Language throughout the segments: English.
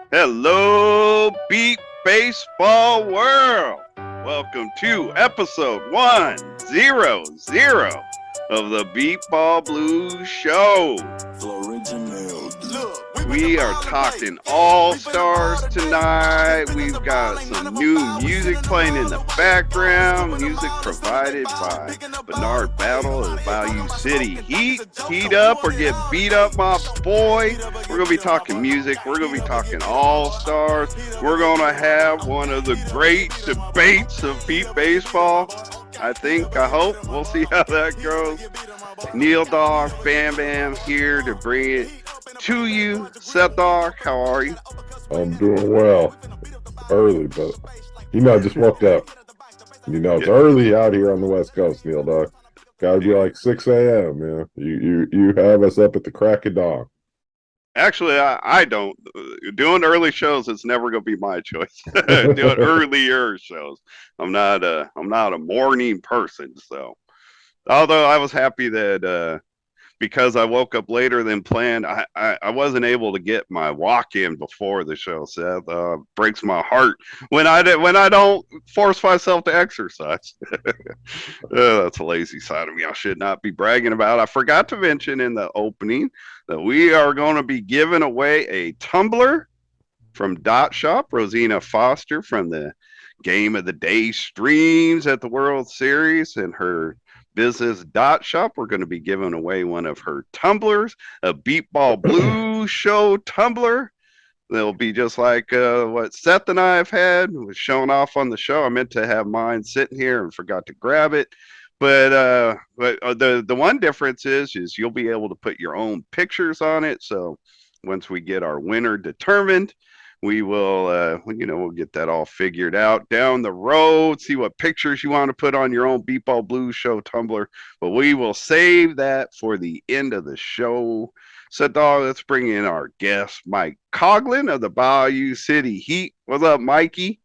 Hello, Beat Baseball World. Welcome to episode 100 of the Beat Ball Blues Show. We are talking all stars tonight. We've got some new music playing in the background. Music provided by Benard Battle of the Bayou City Heat. Heat up or get beat up, my boy. We're going to be talking music. We're going to be talking all stars. We're going to have one of the great debates of beat baseball. I hope. We'll see how that goes. Neil Dog, Bam Bam here to bring it to you. Seth Dog, how are you? I'm doing well. Early, but I just woke up. It's early out here on the West Coast, Neil Dog. Gotta be like 6 a.m. Man. You have us up at the crack of dawn. Actually, I don't. Doing early shows is never going to be my choice. Doing earlier shows. I'm not a morning person. So, although I was happy that because I woke up later than planned, I wasn't able to get my walk in before the show. Seth, breaks my heart when I don't force myself to exercise. That's a lazy side of me I should not be bragging about. I forgot to mention in the opening that we are going to be giving away a tumbler from Dot Shop. Rosina Foster from the Game of the Day streams at the World Series and her business Dot Shop. We're going to be giving away one of her tumblers, a Beat Ball Blues Show tumbler. They'll be just like what Seth and I have had, was shown off on the show. I meant to have mine sitting here and forgot to grab it. But the one difference is you'll be able to put your own pictures on it. So once we get our winner determined, we will we'll get that all figured out down the road. See what pictures you want to put on your own Beat Ball Blues Show tumbler. But we will save that for the end of the show. So, dog, let's bring in our guest, Mike Coughlin of the Bayou City Heat. What's up, Mikey?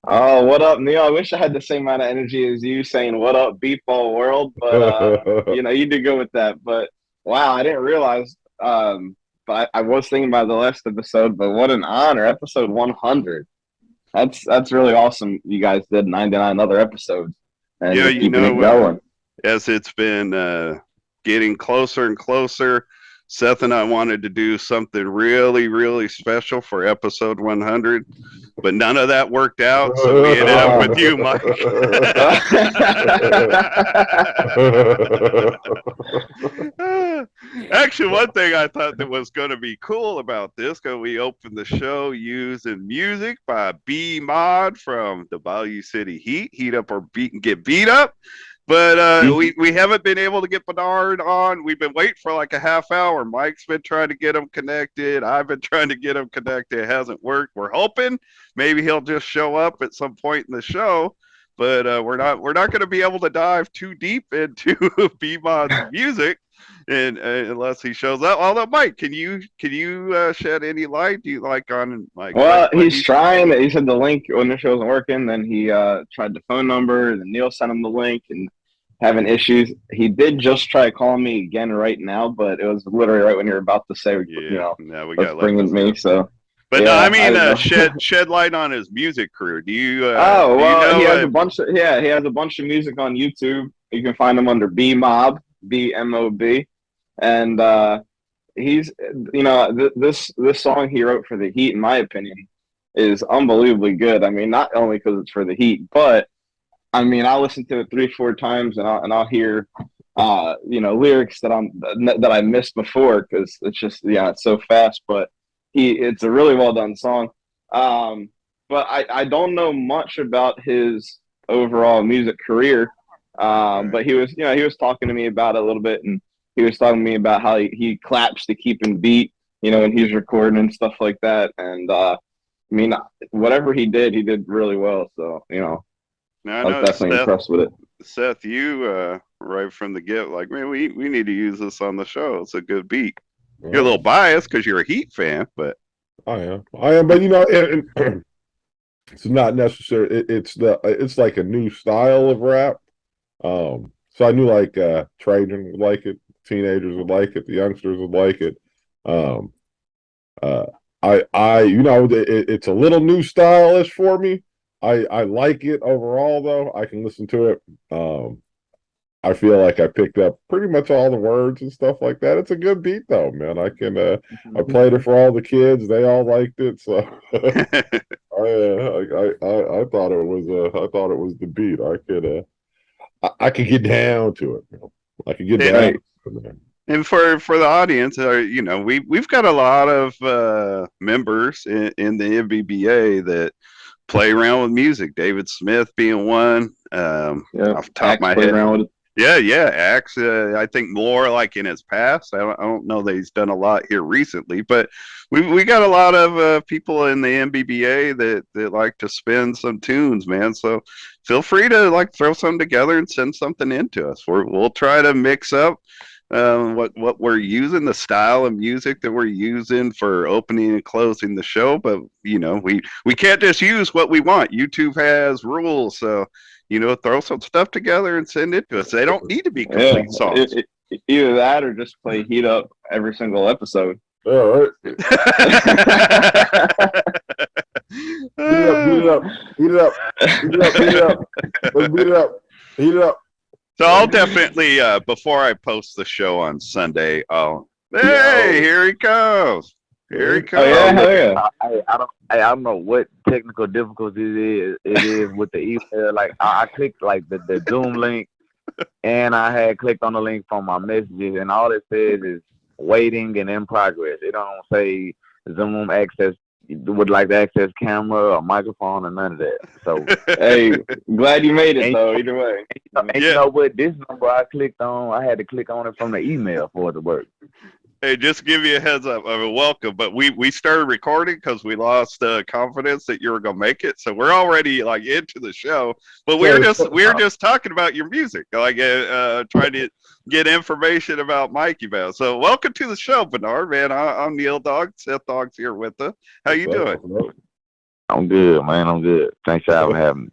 Oh, what up, Neil? I wish I had the same amount of energy as you saying "What up, Beat Ball World," but you did go with that. But wow, I didn't realize. But I was thinking about the last episode. But what an honor, episode 100. That's really awesome. You guys did 99 other episodes and Yeah, just keeping it going. as it's been getting closer and closer, Seth and I wanted to do something really, really special for episode 100, but none of that worked out. So we ended up with you, Mike. Actually, one thing I thought that was going to be cool about this, because we opened the show using music by B Mod from the Bayou City Heat, Heat Up or Get Beat Up. But we haven't been able to get Bernard on. We've been waiting for like a half hour. Mike's been trying to get him connected. I've been trying to get him connected. It hasn't worked. We're hoping maybe he'll just show up at some point in the show. But we're not going to be able to dive too deep into B-Mod's music unless he shows up. Although, Mike, can you shed any light? Do you like on like? Well, he's trying. He said the link when the show wasn't working. Then he tried the phone number. Then Neil sent him the link and having issues. He did just try calling me again right now, but it was literally right when you were about to say, we got bringing me. So, but yeah, no, I mean, shed light on his music career. Do you? He has a bunch of he has a bunch of music on YouTube. You can find him under B Mob, BMOB, and he's this song he wrote for the Heat, in my opinion, is unbelievably good. I mean, not only because it's for the Heat, but I mean, I listen to it 3-4 times, and I'll hear, lyrics that I missed before because it's just it's so fast. But it's a really well done song. But I don't know much about his overall music career. But he was talking to me about it a little bit, and he was talking to me about how he claps to keep him beat, when he's recording and stuff like that. And I mean, whatever he did really well. So I was definitely impressed with it. Seth, you right from the get, like, man, we need to use this on the show. It's a good beat. You're a little biased because you're a Heat fan, but I am, but it's not necessary. It's like a new style of rap. So I knew like Trajan would like it, teenagers would like it, the youngsters would like it. you know, it's a little new stylish for me. I like it overall though. I can listen to it. I feel like I picked up pretty much all the words and stuff like that. It's a good beat though, man. I played it for all the kids. They all liked it. So I thought it was the beat. I could get down to it. Man. I could get down to it. And for the audience, you know, we've got a lot of members in the MBBA that play around with music. David Smith being one. Off the top of my head. Yeah, Axe. I think more like in his past. I don't know that he's done a lot here recently, but we got a lot of people in the MBBA that like to spin some tunes, man. So feel free to like throw something together and send something into us. We'll try to mix up what we're using, the style of music that we're using for opening and closing the show. But you know, we can't just use what we want. YouTube has rules, so you know, throw some stuff together and send it to us. They don't need to be complete songs. Either that or just play Heat Up every single episode. All right. Heat it up. Let's beat it up. Heat it up. So I'll definitely, before I post the show on Sunday, here he goes. Here he comes. Oh, yeah. I don't know what technical difficulty it is with the email. Like I clicked like the Zoom link, and I had clicked on the link from my messages, and all it says is waiting and in progress. It don't say Zoom access would like to access camera or microphone or none of that. So hey, glad you made it though. Either way, you know what? This number I clicked on, I had to click on it from the email for it to work. Hey, just to give you a heads up of a welcome, but we started recording because we lost confidence that you were gonna make it, so we're already like into the show. But we were just talking about your music, like trying to get information about Mikey Bell. So welcome to the show, Benard, man. I'm Neil Dog. Seth Dog's here with us. How you doing? I'm good, man. I'm good. Thanks for having me.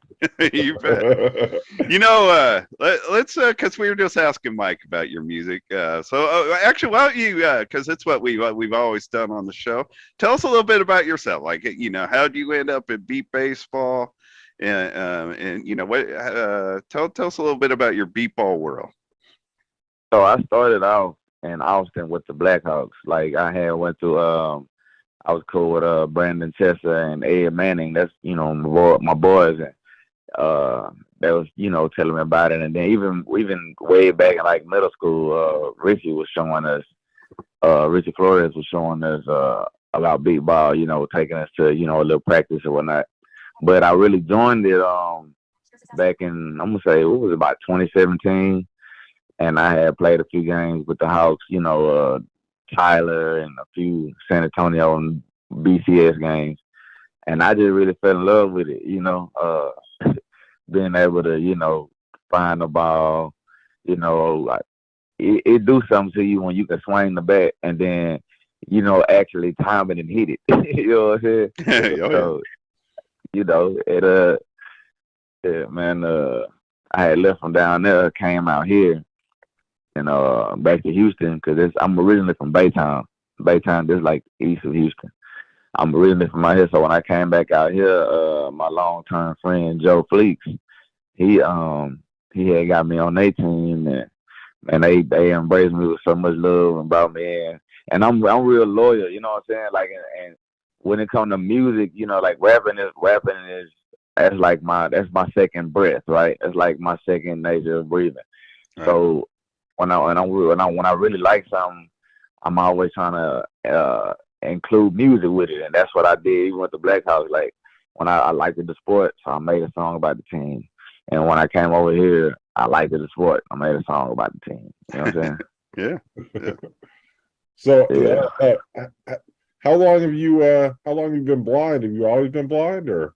You bet. You know, let's because we were just asking Mike about your music. Actually, why don't you? Because it's what we've always done on the show. Tell us a little bit about yourself. Like, you know, how did you end up in beat baseball? And you know what? Tell us a little bit about your beat ball world. So I started out in Austin with the Blackhawks. Like I had went to I was cool with Brandon Chester and Ed Manning. That's, you know, my boys, and that was, you know, telling me about it. And then even way back in like middle school, Richie was showing us, Richie Flores was showing us about beat ball, you know, taking us to, you know, a little practice or whatnot. But I really joined it back in, I'm gonna say, it was about 2017, and I had played a few games with the Hawks, you know, Tyler and a few San Antonio and BCS games, and I just really fell in love with it, you know, being able to, you know, find the ball, you know, like it do something to you when you can swing the bat and then, you know, actually time it and hit it. You know what I'm saying? So, you know, man, I had left from down there, came out here, and back to Houston, because I'm originally from Baytown. Baytown is like east of Houston. I'm originally from out here, so when I came back out here, my long-term friend Joe Fleeks, he had got me on their team, and they embraced me with so much love and brought me in. And I'm real loyal, you know what I'm saying? Like, and when it comes to music, you know, like rapping is that's my second breath, right? It's like my second nature of breathing. Right. So when I really like something, I'm always trying to include music with it, and that's what I did even with the Blackhawks. Like when I liked the sport, so I made a song about the team. And when I came over here, I liked the sport. I made a song about the team. You know what I'm saying? Yeah. So, how long have you been blind? Have you always been blind, or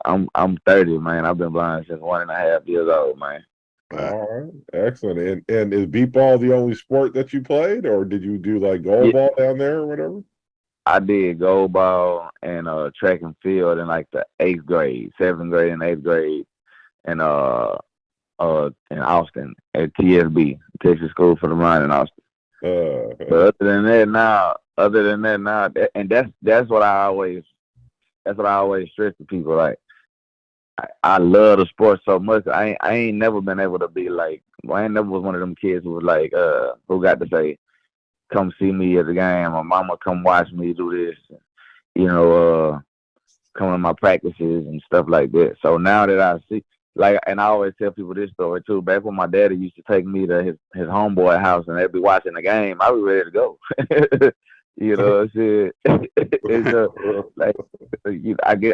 I'm 30, man. I've been blind since 1.5 years old, man. All right, excellent. And is beat ball the only sport that you played, or did you do like goal ball down there or whatever? I did goal ball and track and field in like the 8th grade, 7th grade and 8th grade, and in Austin at TSB, Texas School for the Blind in Austin. But other than that, now other than that, now, and that's what I always stress to people. Like, I love the sport so much. I ain't never been able to be like. Well, I ain't never was one of them kids who was like, who got to say, "Come see me at the game," or "Mama, come watch me do this." You know, come to my practices and stuff like that. So now that I see, like, and I always tell people this story too. Back when my daddy used to take me to his homeboy house and they'd be watching the game, I was ready to go. You know what I'm saying? It's like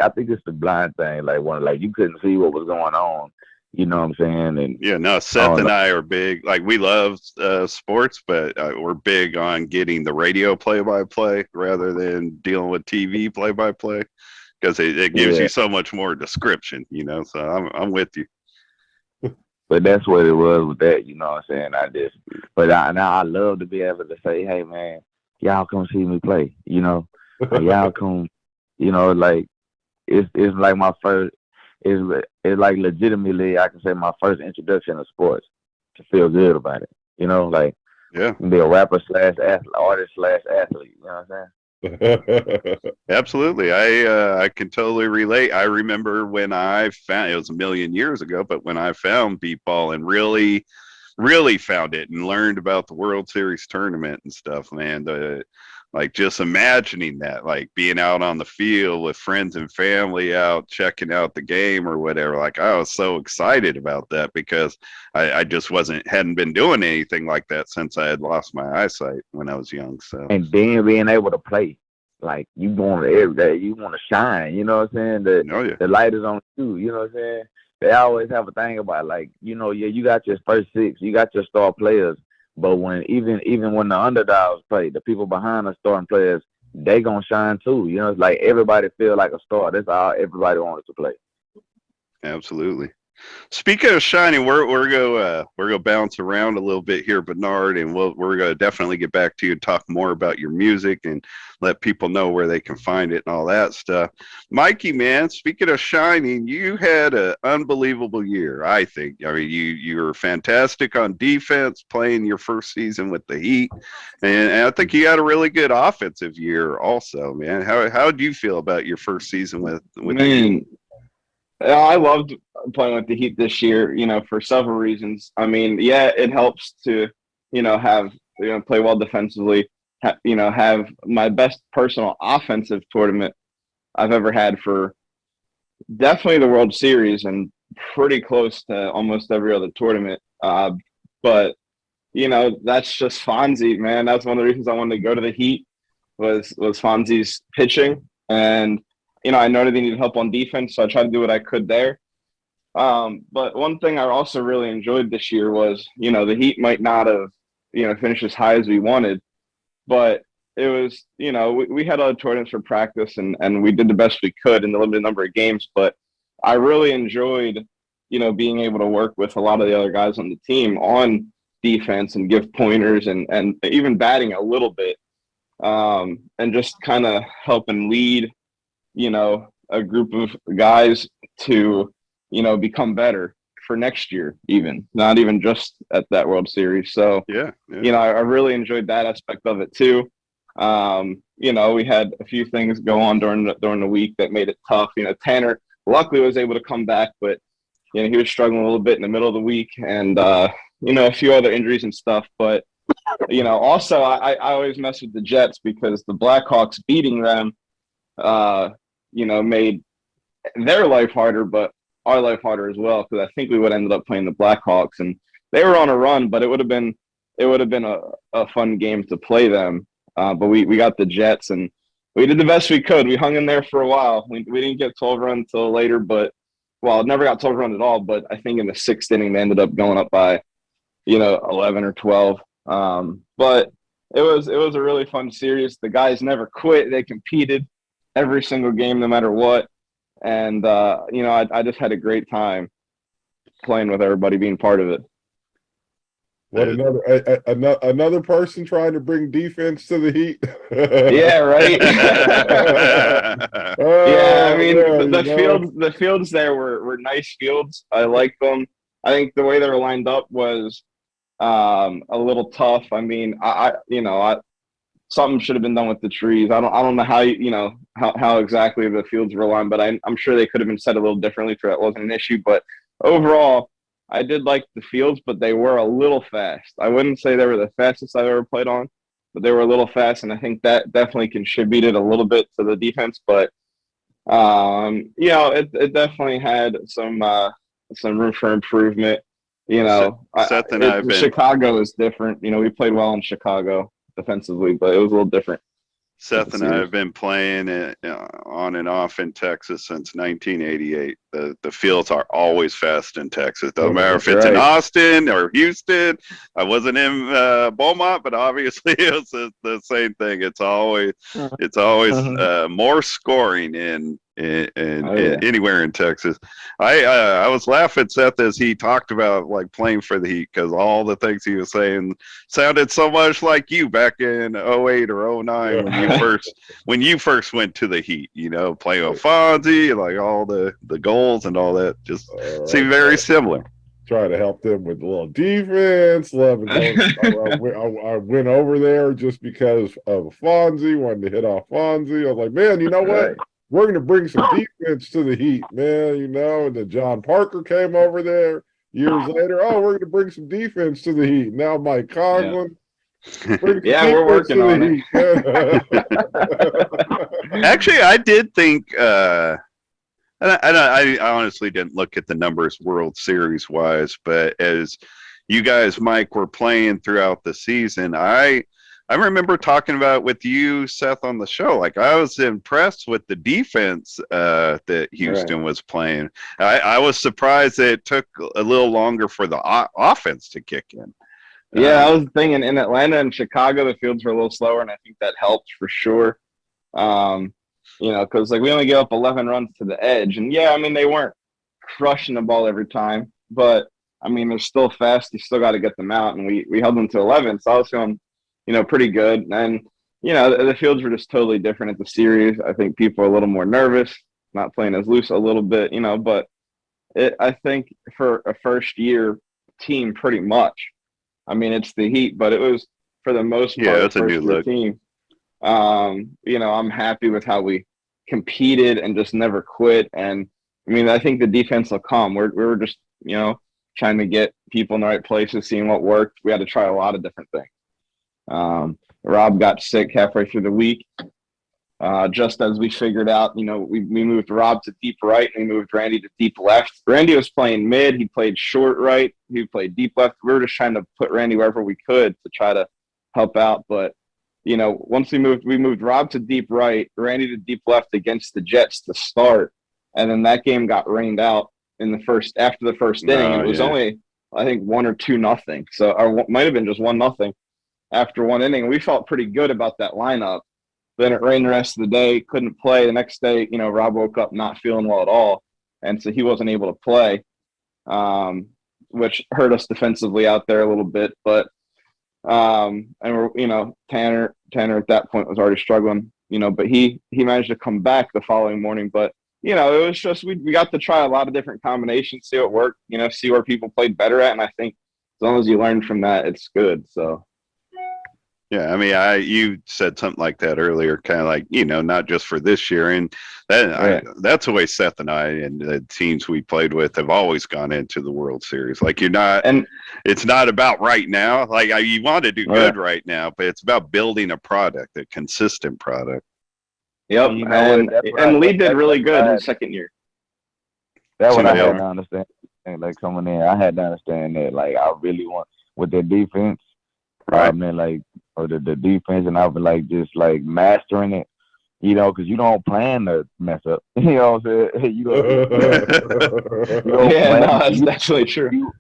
I think it's the blind thing. Like you couldn't see what was going on. You know what I'm saying? And yeah, no, Seth and I are big. Like, we love sports, but we're big on getting the radio play-by-play rather than dealing with TV play-by-play, because it gives you so much more description. You know, so I'm with you. But that's what it was with that. You know what I'm saying? Now I love to be able to say, hey man, y'all come see me play. You know, or y'all come. You know, like it's like my first. It's like legitimately, I can say my first introduction to sports to feel good about it. You know, like be a rapper / artist / athlete. You know what I'm saying? Absolutely. I can totally relate. I remember when I found, it was a million years ago, but when I found beat ball and really found it and learned about the World Series tournament and stuff, man, like just imagining that, like being out on the field with friends and family out checking out the game or whatever, like I was so excited about that because I just hadn't been doing anything like that since I had lost my eyesight when I was young. So, and then being able to play, like you going to every day, you want to shine, you know what I'm saying? The light is on you, you know what I'm saying? They always have a thing about, like, you know, you got your first six, you got your star players, but when even when the underdogs play, the people behind the starting players, they gonna shine too. You know, it's like everybody feel like a star. That's all everybody wants to play. Absolutely. Speaking of shining, we're go bounce around a little bit here, Benard, and we're gonna definitely get back to you and talk more about your music and let people know where they can find it and all that stuff. Mikey, man, speaking of shining, you had an unbelievable year, I think. I mean, you were fantastic on defense, playing your first season with the Heat, and I think you had a really good offensive year also, man. How do you feel about your first season with the Heat? I loved playing with the Heat this year, you know, for several reasons. I mean, yeah, it helps to, you know, play well defensively, have my best personal offensive tournament I've ever had for definitely the World Series and pretty close to almost every other tournament. But, you know, that's just Fonzie, man. That's one of the reasons I wanted to go to the Heat was Fonzie's pitching. And you know, I know they needed help on defense, so I tried to do what I could there. But one thing I also really enjoyed this year was, you know, the Heat might not have, you know, finished as high as we wanted, but it was, you know, we had other tournaments for practice and we did the best we could in the limited number of games. But I really enjoyed, you know, being able to work with a lot of the other guys on the team on defense and give pointers and even batting a little bit, and just kind of helping lead, you know, a group of guys to, you know, become better for next year, even not even just at that World Series. So, you know, I really enjoyed that aspect of it too. You know, we had a few things go on during the week that made it tough. You know, Tanner luckily was able to come back, but, you know, he was struggling a little bit in the middle of the week and, you know, a few other injuries and stuff. But, you know, also I always mess with the Jets because the Blackhawks beating them, you know, made their life harder, but our life harder as well. Because I think we would have ended up playing the Blackhawks, and they were on a run, but it would have been a fun game to play them. But we got the Jets, and we did the best we could. We hung in there for a while. We didn't get 12 runs until later, but it never got 12 runs at all. But I think in the sixth inning they ended up going up by, you know, 11 or 12. But it was a really fun series. The guys never quit. They competed every single game, no matter what. And, you know, I just had a great time playing with everybody, being part of it. What another person trying to bring defense to the Heat? Yeah, right. Yeah, I mean, the fields there were nice fields. I liked them. I think the way they were lined up was a little tough. I mean, something should have been done with the trees. I don't know how exactly the fields were aligned, but I'm sure they could have been set a little differently so that wasn't an issue. But overall, I did like the fields, but they were a little fast. I wouldn't say they were the fastest I've ever played on, but they were a little fast, and I think that definitely contributed a little bit to the defense. But it definitely had some room for improvement. Seth and I have been Chicago is different. We played well in Chicago defensively, but it was a little different. Seth and I have been playing on and off in Texas since 1988. The fields are always fast in Texas. Doesn't matter if it's in Austin or Houston. I wasn't in Beaumont, but obviously it was the same thing. It's always more scoring in anywhere in Texas. I was laughing at Seth as he talked about like playing for the Heat because all the things he was saying sounded so much like you back in 08 or 09 when you first went to the Heat, playing with Fonzie, like all the goals and all that just seemed very similar. Try to help them with a little defense. I went over there just because of Fonzie, wanted to hit off Fonzie. I was like, man, you know what? We're going to bring some defense to the Heat, man, and then John Parker came over there years later. Oh, we're going to bring some defense to the Heat. Now Mike Coughlin. Yeah, we're working on it. Actually, I did think I honestly didn't look at the numbers World Series wise, but as you guys, Mike, were playing throughout the season, I remember talking about it with you, Seth, on the show. Like, I was impressed with the defense that Houston was playing. I was surprised that it took a little longer for the offense to kick in. Yeah, that was the thing. In Atlanta and Chicago, the fields were a little slower, and I think that helped for sure. Because we only gave up 11 runs to the edge. And, they weren't crushing the ball every time. But, they're still fast. You still got to get them out. And we held them to 11. So I was feeling pretty good. And, the fields were just totally different at the series. I think people are a little more nervous, not playing as loose a little bit, but I think for a first-year team pretty much. It's the Heat, but it was, for the most part, it's a new look team. I'm happy with how we competed and just never quit. And, I think the defense will come. We were just, trying to get people in the right places, seeing what worked. We had to try a lot of different things. Rob got sick halfway through the week. Just as we figured out, we moved Rob to deep right and we moved Randy to deep left. Randy was playing mid. He played short right. He played deep left. We were just trying to put Randy wherever we could to try to help out. But, once we moved Rob to deep right, Randy to deep left against the Jets to start. And then that game got rained out after the first inning. And it was only, I think, 1 or 2-0. So, or it might have been just 1-0 after one inning. We felt pretty good about that lineup. Then it rained the rest of the day, couldn't play. The next day, Rob woke up not feeling well at all. And so he wasn't able to play, which hurt us defensively out there a little bit. But, and we're, Tanner at that point was already struggling, but he managed to come back the following morning. But, it was just, we got to try a lot of different combinations, see what worked, see where people played better at. And I think as long as you learn from that, it's good. So. Yeah, you said something like that earlier, kind of like, not just for this year. And that's the way Seth and I and the teams we played with have always gone into the World Series. Like, it's not about right now. Like, you want to do good right now, but it's about building a product, a consistent product. Yep. And Lee did really good in the second year. That's what I had to understand. Like, coming in, I had to understand that, like, I really want, with their defense, right. The defense, and I've been just mastering it, because you don't plan to mess up. You know what I'm saying? You don't that's definitely true.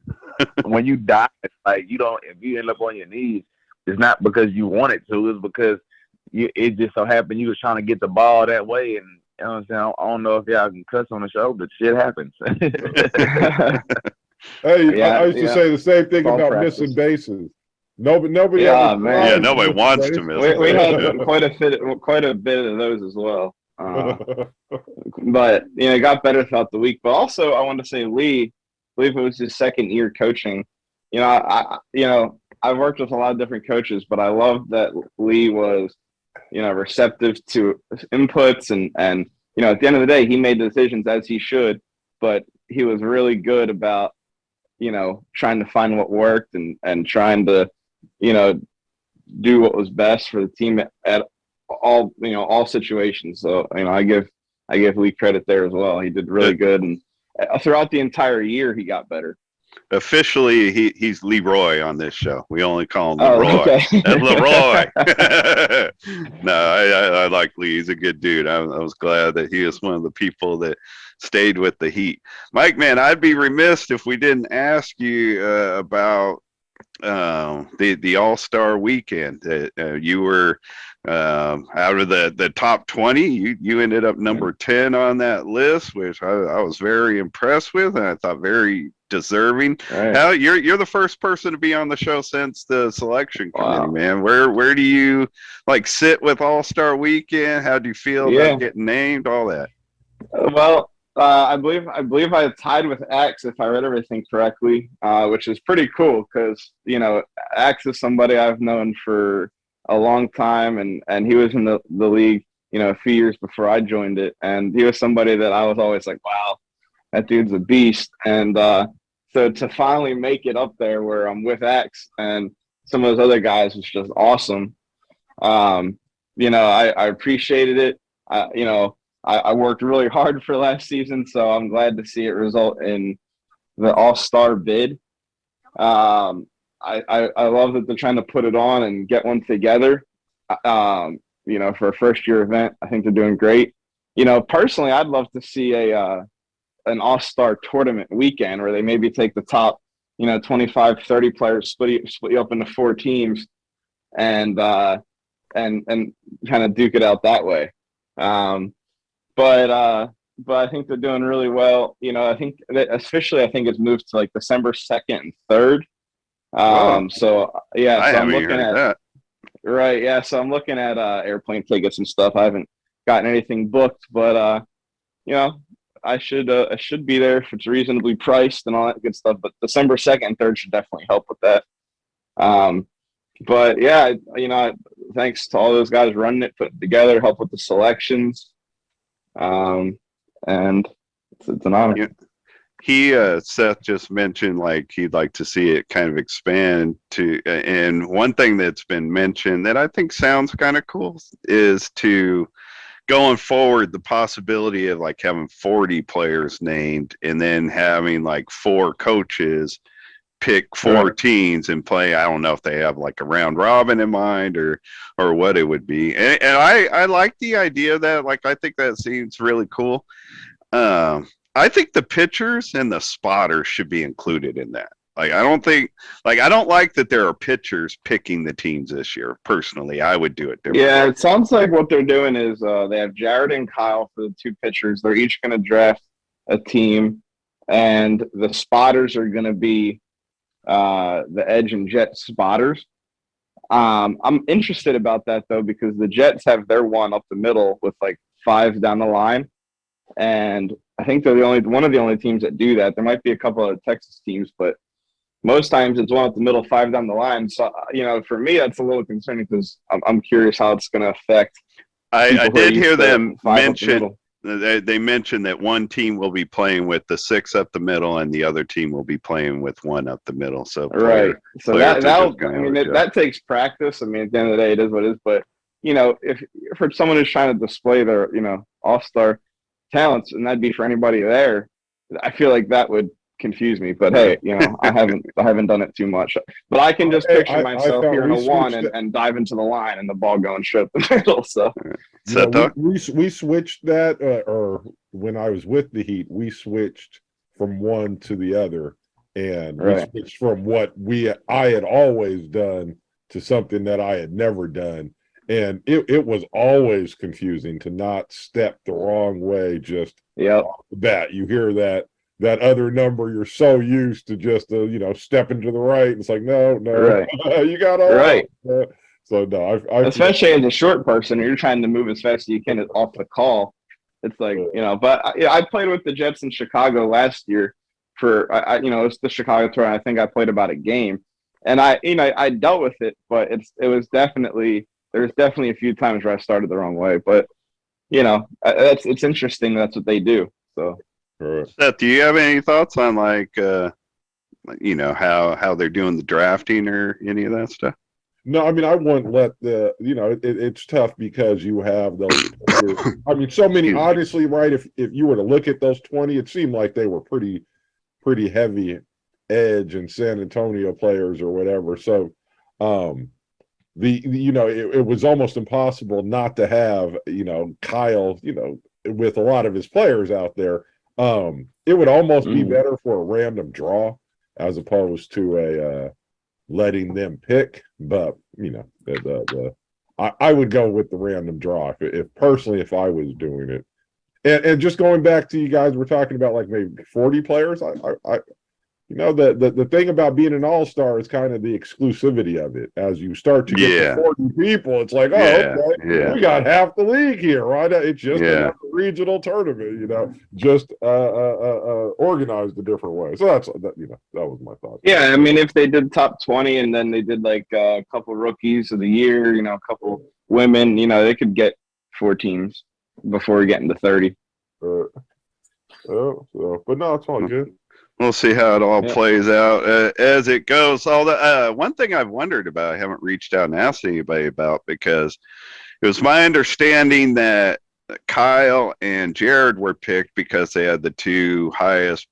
When you die, if you end up on your knees, it's not because you want it to, it's because it just so happened you was trying to get the ball that way, and you know what I'm saying? I don't know if y'all can cuss on the show, but shit happens. Hey, I used to say the same thing about missing bases. Nobody. Yeah, man. Yeah, nobody wants to miss. We had quite a bit of those as well. But it got better throughout the week. But also, I want to say Lee, I believe it was his second year coaching. I've worked with a lot of different coaches, but I love that Lee was receptive to inputs and at the end of the day, he made the decisions as he should, but he was really good about, trying to find what worked and trying to, do what was best for the team at all situations. So, I give Lee credit there as well. He did really good. And throughout the entire year, he got better. Officially, he's Leroy on this show. We only call him Leroy. Oh, okay. Leroy. No, I like Lee. He's a good dude. I was glad that he was one of the people that stayed with the Heat. Mike, man, I'd be remiss if we didn't ask you about the All-Star weekend. You were out of the top 20. You ended up number 10 on that list, which I was very impressed with, and I thought very deserving. Right. How you're the first person to be on the show since the selection committee, man. Where do you sit with All-Star weekend? How do you feel about getting named? All that. Well, I believe I tied with Axe, if I read everything correctly, which is pretty cool because Axe is somebody I've known for a long time, and he was in the league a few years before I joined it, and he was somebody that I was always like, wow, that dude's a beast. And so to finally make it up there where I'm with Axe and some of those other guys was just awesome. I appreciated it. I worked really hard for last season, so I'm glad to see it result in the All-Star bid. I love that they're trying to put it on and get one together. For a first-year event, I think they're doing great. Personally, I'd love to see an All-Star tournament weekend where they maybe take the top, 25, 30 players, split you up into 4 teams, and kind of duke it out that way. But I think they're doing really well. I think that officially, it's moved to December 2nd and 3rd. So I'm looking at that. Right. Yeah. So I'm looking at airplane tickets and stuff. I haven't gotten anything booked, but I should be there if it's reasonably priced and all that good stuff. But December 2nd and 3rd should definitely help with that. But yeah, thanks to all those guys running it, putting it together, help with the selections. And it's an honor. Seth just mentioned he'd like to see it kind of expand to, and one thing that's been mentioned that I think sounds kind of cool is to going forward the possibility of having 40 players named and then having 4 coaches pick 4 teams and play. I don't know if they have a round robin in mind or what it would be. And I like the idea of that. I think that seems really cool. I think the pitchers and the spotters should be included in that. I don't like that there are pitchers picking the teams this year. Personally, I would do it differently. Yeah, it sounds like what they're doing is they have Jared and Kyle for the 2 pitchers. They're each going to draft a team, and the spotters are going to be the Edge and Jet spotters. I'm interested about that though because the Jets have their one up the middle with 5 down the line, and I think they're one of the only teams that do that. There might be a couple of Texas teams, but most times it's one up the middle, 5 down the line. So for me, that's a little concerning because I'm curious how it's going to affect. I did hear them mention. They mentioned that one team will be playing with the 6 up the middle, and the other team will be playing with 1 up the middle. So that takes practice. I mean, at the end of the day, it is what it is. But if for someone who's trying to display their all-star talents, and that'd be for anybody there, I feel like that would confuse me. But hey, I haven't done it too much. But I can just picture myself here in a 1 and dive into the line and the ball going straight up the middle. So we switched that, or when I was with the Heat, we switched from one to the other, and we switched from what I had always done to something that I had never done. And it was always confusing to not step the wrong way just off the bat. You hear that other number, you're so used to just stepping to the right. It's no, you got all right. So no, especially as a short person, you're trying to move as fast as you can off the call. It's but I played with the Jets in Chicago last year for it's the Chicago tour. I think I played about a game, and I dealt with it, but it was definitely there's definitely a few times where I started the wrong way, but it's interesting. That's what they do. So, Seth, do you have any thoughts on like how they're doing the drafting or any of that stuff? No, I mean, I wouldn't let it's tough because you have those. I mean, so many. Honestly, right? If you were to look at those 20, it seemed like they were pretty heavy edge and San Antonio players or whatever. So, it was almost impossible not to have Kyle with a lot of his players out there. It would almost be better for a random draw as opposed to a letting them pick, but I would go with the random draw if personally if I was doing it. And just going back to you guys, we're talking about like maybe 40 players. The thing about being an all-star is kind of the exclusivity of it. As you start to get to 40 people, it's like, we got half the league here, right? It's just another regional tournament, just organized a different way. So that was my thought. Yeah, I mean, if they did top 20 and then they did like a couple rookies of the year, a couple women, they could get 4 teams before getting to 30. But no, it's all good. We'll see how it all plays out as it goes. One thing I've wondered about, I haven't reached out and asked anybody about, because it was my understanding that Kyle and Jared were picked because they had the 2 highest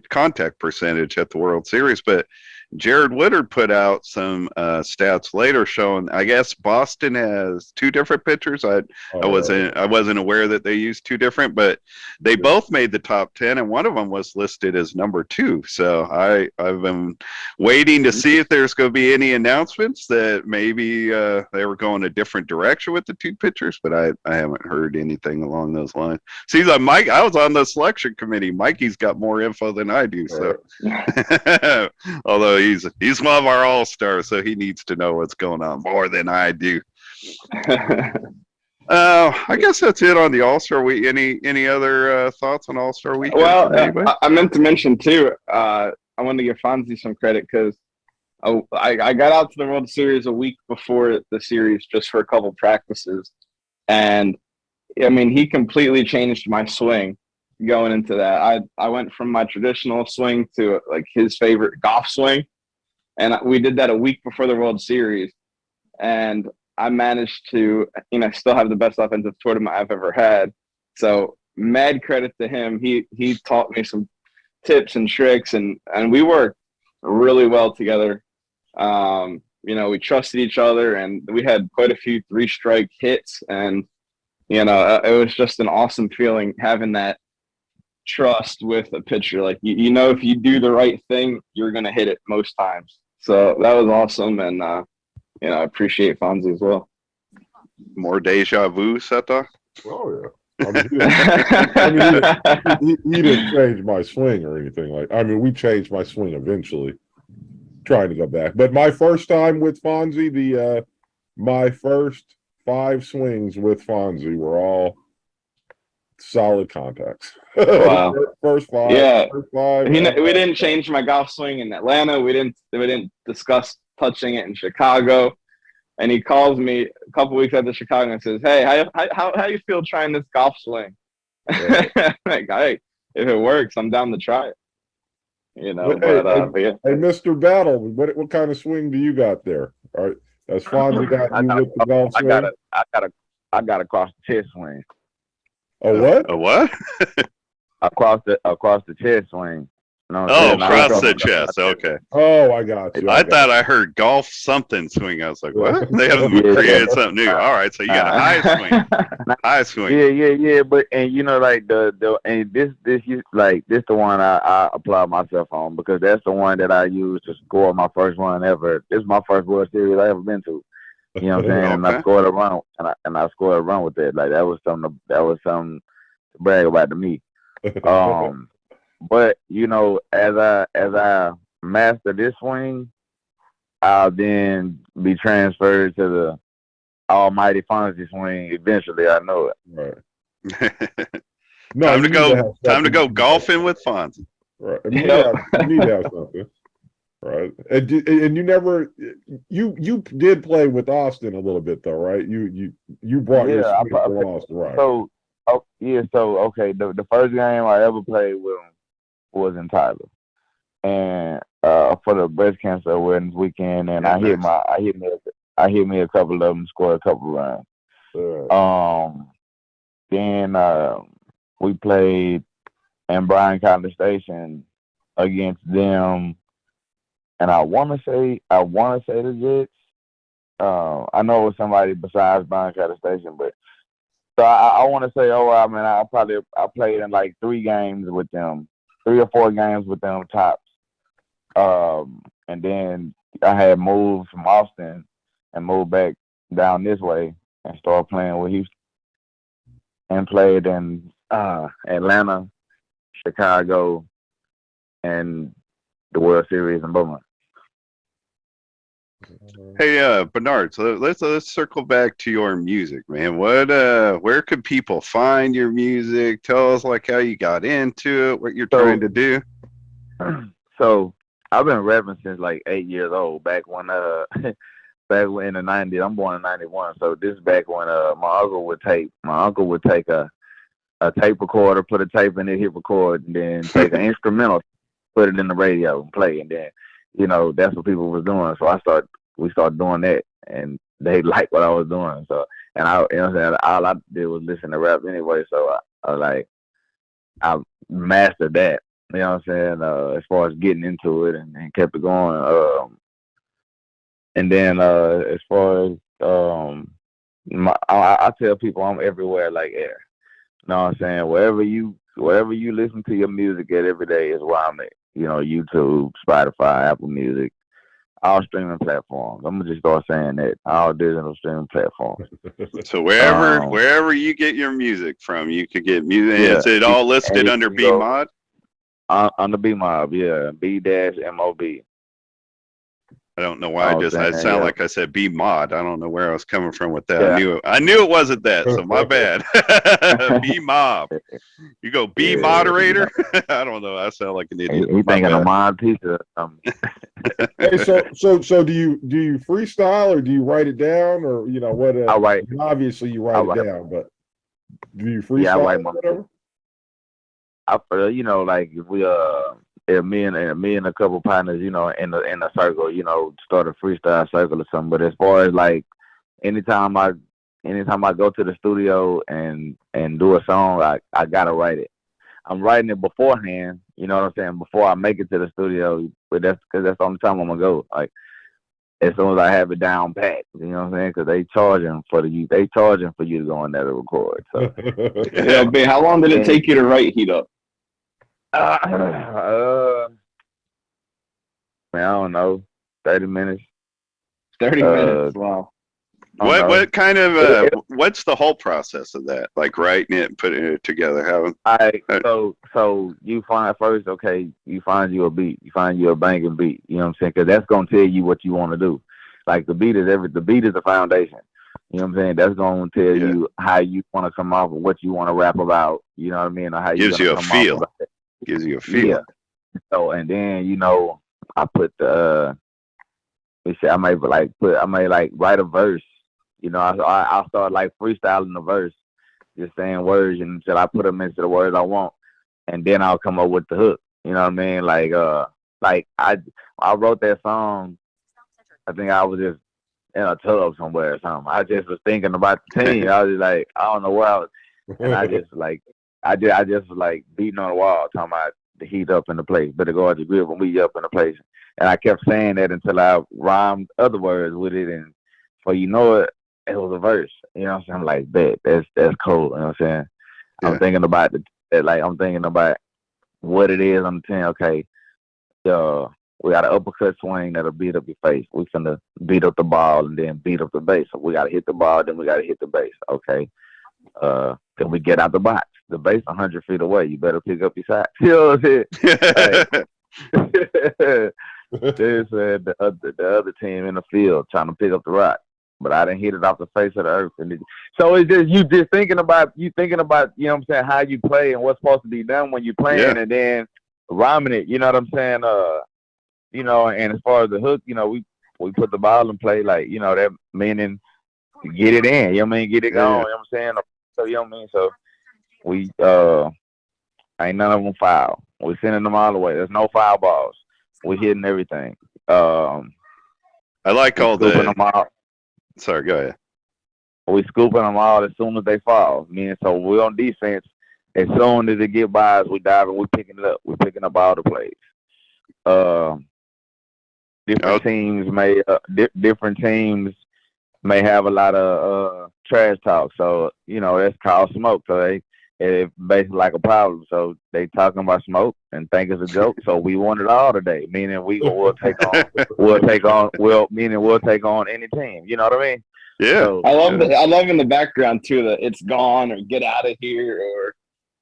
contact percentage at the World Series, but Jared Woodard put out some stats later showing, I guess Boston has 2 different pitchers. I wasn't aware that they used 2 different, but they both made the top 10, and one of them was listed as number 2. So I've been waiting to see if there's going to be any announcements that maybe they were going a different direction with the 2 pitchers, but I haven't heard anything along those lines. See, Mike, I was on the selection committee. Mikey's got more info than I do, so although he's one of our all-stars, so he needs to know what's going on more than I do. I guess that's it on the All-Star Week. Any other thoughts on All-Star Week? Well, I meant to mention too, I wanted to give Fonzie some credit because I got out to the World Series a week before the series just for a couple practices, and I mean, he completely changed my swing going into that. I went from my traditional swing to like his favorite golf swing, and we did that a week before the World Series, and I managed to still have the best offensive tournament I've ever had. So mad credit to him. He taught me some tips and tricks, and we worked really well together. We trusted each other, and we had quite a few 3-strike hits, and it was just an awesome feeling having that trust with a pitcher. Like, if you do the right thing, you're going to hit it most times. So that was awesome. And, I appreciate Fonzie as well. More deja vu, Seta? Oh, yeah. He didn't change my swing or anything. We changed my swing eventually, trying to go back. But my first time with Fonzie, my first 5 swings with Fonzie were all solid contacts. Wow. First 5. Yeah. First 5. We didn't change my golf swing in Atlanta. We didn't discuss touching it in Chicago. And he calls me a couple weeks after Chicago and says, "Hey, how you feel trying this golf swing?" Yeah. Like, hey, if it works, I'm down to try it. Hey, Mr. Battle, what kind of swing do you got there? All right, as Fonzie got you with the golf swing. I got across the chest swing. A what? A what? across the chest swing. Across the chest. Okay. Oh, I got you. I thought I heard golf something swing. I was like, what? They haven't created something new. All right, so you got a high swing. High swing. Yeah. But like this the one I applaud myself on, because that's the one that I used to score my first run ever. This is my first World Series I ever been to. You know what I'm saying? Okay. And I scored a run, and I scored a run with it. Like that was something to brag about to me. But as I master this swing, I'll then be transferred to the almighty Fonzie swing. Eventually, I know it. Right. Time to go golfing with Fonzie. Right. You need to have something. Right. And you never you did play with Austin a little bit though, right? You brought your Yeah, swing from Austin, right? so yeah, so okay, the first game I ever played with him was in Tyler, and for the breast cancer awareness weekend, and Yeah, I hit me a couple of them, scored a couple of runs. Then we played in Bryan College Station against them, and I want to say the Jets. I know it was somebody besides Bryan College Station, but so I want to say, I mean, I played in like 3 games with them, 3 or 4 games with them tops. And then I had moved from Austin and moved back down this way and started playing with Houston and played in Atlanta, Chicago, and the World Series in Beaumont. Hey, Bernard. So let's circle back to your music, man. Where could people find your music? Tell us like how you got into it, what you're trying to do. So I've been rapping since like 8 years old. Back when back when in the '90s, I'm born in '91. So this is back when my uncle would take a tape recorder, put a tape in it, hit record, and then take an instrumental, put it in the radio and play, and then that's what people was doing. So we started doing that, and they liked what I was doing. So, and all I did was listen to rap anyway. So I mastered that. You know what I'm saying? As far as getting into it and kept it going. And then as far as I tell people I'm everywhere like air. You know what I'm saying? Wherever you listen to your music at every day is where I'm at. YouTube, Spotify, Apple Music, all streaming platforms. I'm gonna just start saying that. All digital streaming platforms. So wherever you get your music from, you could get music. Yeah. Is it all listed under B Mod? Under B Mob, yeah. B-MOB. I don't know why I sound like I said B Mod. I don't know where I was coming from with that. Yeah. I knew it wasn't that, so my bad. B Mob. You go B moderator? I don't know. I sound like an idiot. He's thinking a mod pizza or something. Hey, so do you freestyle or do you write it down or what? I write. Obviously, you write it down, but do you freestyle? Yeah, I write or whatever. Like if we me and a couple partners, in a circle, start a freestyle circle or something. But as far as like anytime I go to the studio and do a song, I gotta write it. I'm writing it beforehand, you know what I'm saying, before I make it to the studio. But that's because that's the only time I'm gonna go. Like as soon as I have it down pat, you know what I'm saying? Because they charging for you to go in there to record. So yeah, but how long did it take you to write Heat Up? Man, I don't know, 30 minutes. 30 minutes. Wow. What kind of what's the whole process of that? Like writing it and putting it together, so you find first, okay, you find you a beat, you find you a banging beat, you know what I'm saying? Because that's gonna tell you what you want to do. Like the beat is the foundation. You know what I'm saying? That's gonna tell you how you want to come off and what you want to rap about. You know what I mean? Or how gives you a feel. Gives you a feel. Yeah. So and then I put I may write a verse. I start like freestyling the verse, just saying words until I put them into the words I want, and then I'll come up with the hook. You know what I mean? Like I wrote that song. I think I was just in a tub somewhere or something. I just was thinking about the team. I was like, I don't know where I was, and I just was like beating on the wall, talking about the Heat up in the place, better go out the grip and we up in the place. And I kept saying that until I rhymed other words with it, and it was a verse. You know what I'm saying? I'm like, bet, that's cool. You know what I'm saying? Yeah. I'm thinking about I'm thinking about what it is. I'm saying, okay, we got an uppercut swing that'll beat up your face. We finna beat up the ball and then beat up the base. So we gotta hit the ball, then we gotta hit the base. Okay. Then we get out the box. The base 100 feet away. You better pick up your socks. You know what I'm saying? They said the other team in the field trying to pick up the rock, but I didn't hit it off the face of the earth. So it's just you just thinking about you know what I'm saying, how you play and what's supposed to be done when you're playing, and then rhyming it. You know what I'm saying? you know, and as far as the hook, you know, we put the ball in play, like, you know, that meaning get it in, you know what I mean, get it Yeah, going, you know what I'm saying? So you know what I mean? So we ain't none of them foul. We sending them all the way. There's no foul balls. We hitting everything. I like We all scooping the. them out. Sorry, go ahead. We scooping them out as soon as they fall. Meaning, so we're on defense. As soon as they get by us, we diving. We picking it up. We picking up all the plays. Uh, Oh, different teams may have a lot of trash talk. So, you know, that's called smoke. So it's basically like a problem. So they talking about smoke and think it's a joke. So we want it all today. Meaning we'll take on any team. You know what I mean? yeah. So I love in the background too that it's gone or get out of here or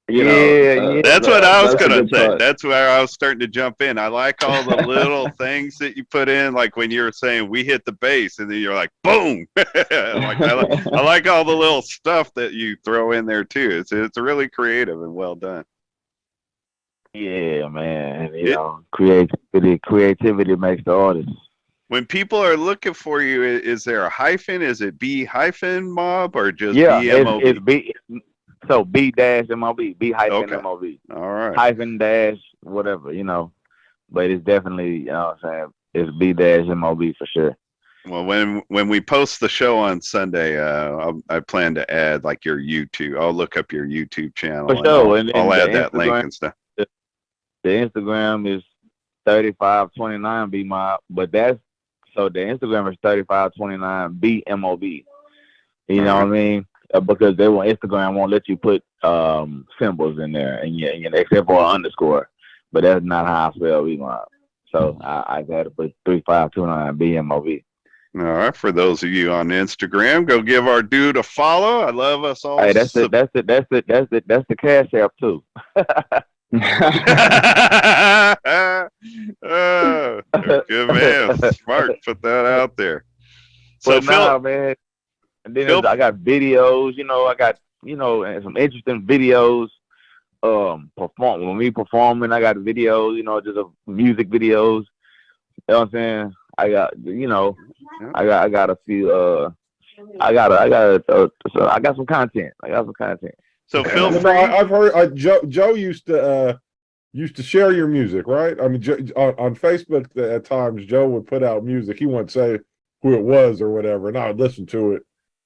yeah. That's what I was that's a gonna good say. touch. That's where I was starting to jump in. I like all the little things that you put in, like when you were saying we hit the base, and then you're like, boom. I like all the little stuff that you throw in there too. It's really creative and well done. Yeah, man. You It know, creativity makes the artist. When people are looking for you, is there a hyphen? Is it B hyphen mob or just Yeah, it's BMOB? B. So B dash MOB, B hyphen Okay. MOB, All right. hyphen dash whatever, you know. But it's definitely, you know what I'm saying, it's B dash MOB for sure. Well, when we post the show on Sunday, I plan to add like your YouTube. I'll look up your YouTube channel For and sure. I'll And add that link and stuff. the Instagram is 3529 B mob, but the Instagram is 3529 B MOB. You know what I mean? Because Instagram won't let you put symbols in there, and except for an underscore. But that's not how I spell BMOB. So I got to put 3529 BMOB. All right, for those of you on Instagram, go give our dude a follow. I love us all. Hey, that's the Cash App too. Good man, smart. Put that out there. So But nah, man. And then I got videos, you know, and some interesting videos. When we performing, I got videos, you know, just music videos. You know what I'm saying? I got, you know, I got a few. So I got some content. So feel free. I've heard Joe used to share your music, right? I mean, on Facebook at times Joe would put out music. He wouldn't say who it was or whatever, and I would listen to it.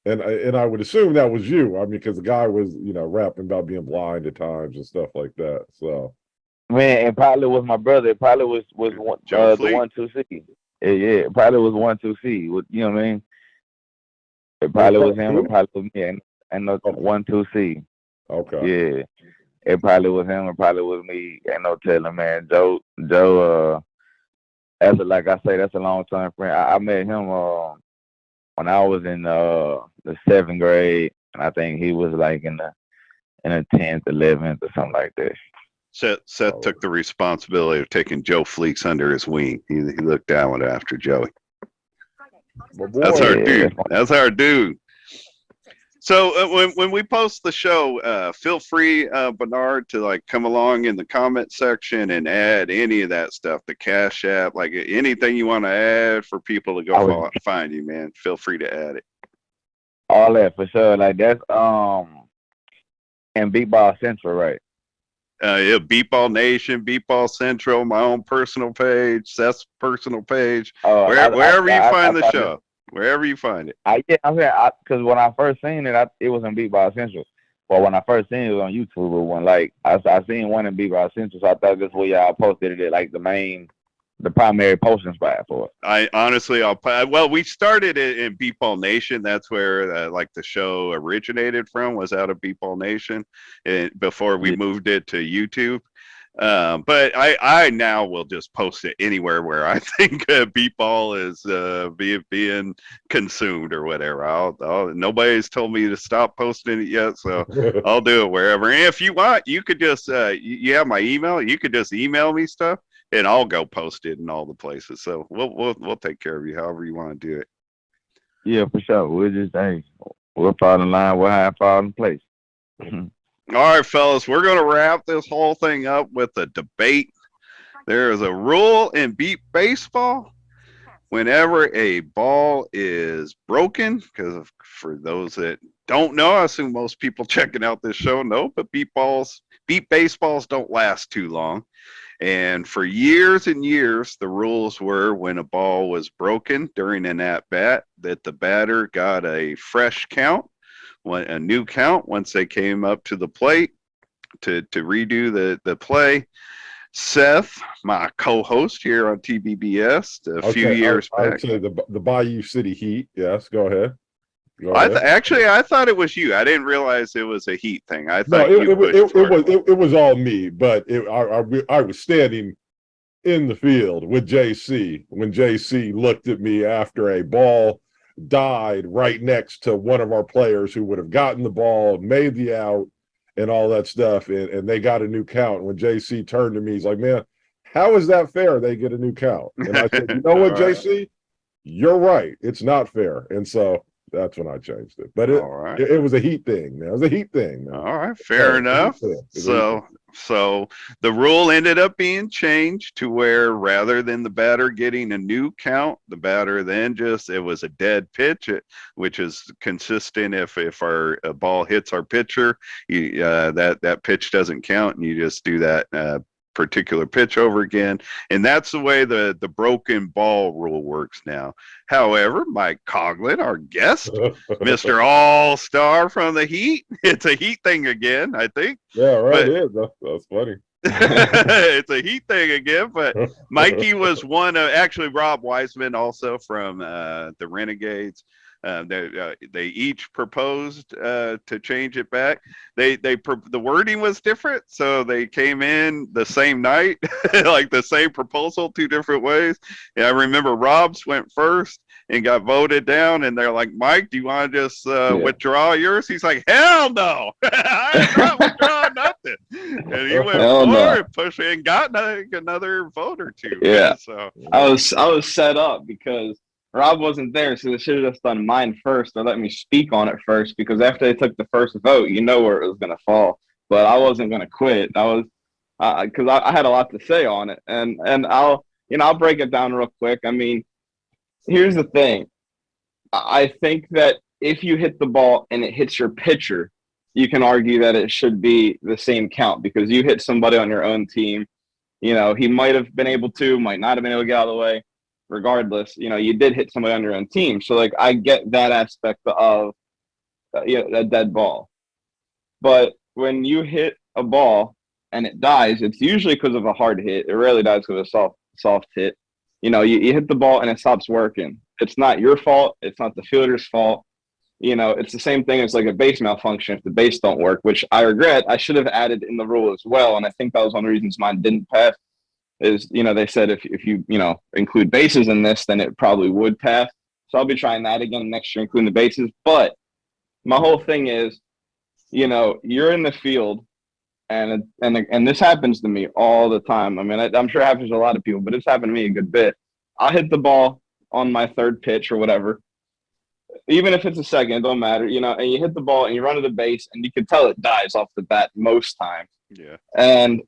And I would assume that was you. I mean, because the guy was, you know, rapping about being blind at times and stuff like that. So, man, it probably was my brother. It probably was the 1-2-C. Yeah, it probably was 1-2-C. You know what I mean? It probably was him. It probably was me. And no 1-2-C. Okay. Yeah, it probably was him. It probably was me. Ain't no telling, man. Joe. Like I say, that's a long time friend. I met him when I was in the 7th grade, and I think he was like in the 10th, 11th, or something like that. Seth took the responsibility of taking Joe Fleeks under his wing. He looked down after Joey. That's our dude. That's our dude. So when we post the show, feel free, Benard, to like come along in the comment section and add any of that stuff, the Cash App, like anything you want to add for people to go find you, man. Feel free to add it. All that for sure. Like that's and Beatball Central, right? Yeah, Beatball Nation, Beatball Central, my own personal page, Seth's personal page, wherever you find the show. Wherever you find it. Because when I first seen it, it was in Beatball Central. But when I first seen it, was on YouTube. It was I seen one in Beatball Central, so I thought this was y'all posted it like the primary posting spot for it. I honestly, we started it in Beatball Nation. That's where like the show originated from, was out of Beatball Nation, before we moved it to YouTube. But I now will just post it anywhere where I think Beatball is being consumed or whatever. Nobody's told me to stop posting it yet, so I'll do it wherever. And if you want, you could just you have my email. You could just email me stuff, and I'll go post it in all the places. So we'll take care of you however you want to do it. Yeah, for sure. We'll fall in line. We'll have fall in place. All right, fellas, we're going to wrap this whole thing up with a debate. There is a rule in beat baseball. Whenever a ball is broken, because for those that don't know, I assume most people checking out this show know, but beat baseballs don't last too long. And for years and years, the rules were when a ball was broken during an at bat, that the batter got a fresh count, a new count once they came up to the plate to redo the play. Seth, my co-host here on TBBS, a few years I would back. say the Bayou City Heat. Yes, go ahead. Actually, I thought it was you. I didn't realize it was a Heat thing. I thought it was all me, but I was standing in the field with JC when JC looked at me after a ball died right next to one of our players who would have gotten the ball, made the out, and all that stuff, and they got a new count. And when JC turned to me, he's like, "Man, how is that fair? They get a new count." And I said, "You know what, JC? You're right. It's not fair." And so that's when I changed it. But it was a Heat thing. It was a Heat thing. All right, fair enough. So the rule ended up being changed to where rather than the batter getting a new count, the batter then it was a dead pitch, which is consistent. If a ball hits our pitcher, that pitch doesn't count, and you just do that particular pitch over again. And that's the way the broken ball rule works now. However, Mike Coughlin, our guest, Mr. All-Star from the Heat, it's a Heat thing again, I think. Yeah, right. That's funny. It's a Heat thing again, but Mikey was one of, actually Rob Wiseman also from the Renegades. They each proposed to change it back. The wording was different, so they came in the same night, like the same proposal, two different ways. And I remember Rob's went first and got voted down, and they're like, "Mike, do you want to just withdraw yours?" He's like, "Hell no, I'm not withdrawing nothing." And he went forward, pushed and got another vote or two. Yeah, man, so I was set up because Rob wasn't there, so they should have just done mine first or let me speak on it first, because after they took the first vote, you know where it was going to fall. But I wasn't going to quit. Because I had a lot to say on it, and I'll break it down real quick. I mean, here's the thing. I think that if you hit the ball and it hits your pitcher, you can argue that it should be the same count because you hit somebody on your own team. He might have been able to, might not have been able to get out of the way. Regardless, you did hit somebody on your own team. So, I get that aspect of a dead ball. But when you hit a ball and it dies, it's usually because of a hard hit. It rarely dies because of a soft hit. You hit the ball and it stops working. It's not your fault. It's not the fielder's fault. It's the same thing as like a base malfunction if the base don't work, which I regret. I should have added in the rule as well. And I think that was one of the reasons mine didn't pass. Is they said if you include bases in this, then it probably would pass. So I'll be trying that again next year, including the bases. But my whole thing is, you're in the field, and this happens to me all the time. I mean, I'm sure it happens to a lot of people, but it's happened to me a good bit. I'll hit the ball on my third pitch or whatever, even if it's a second, it don't matter. And you hit the ball and you run to the base, and you can tell it dies off the bat most times. Yeah. And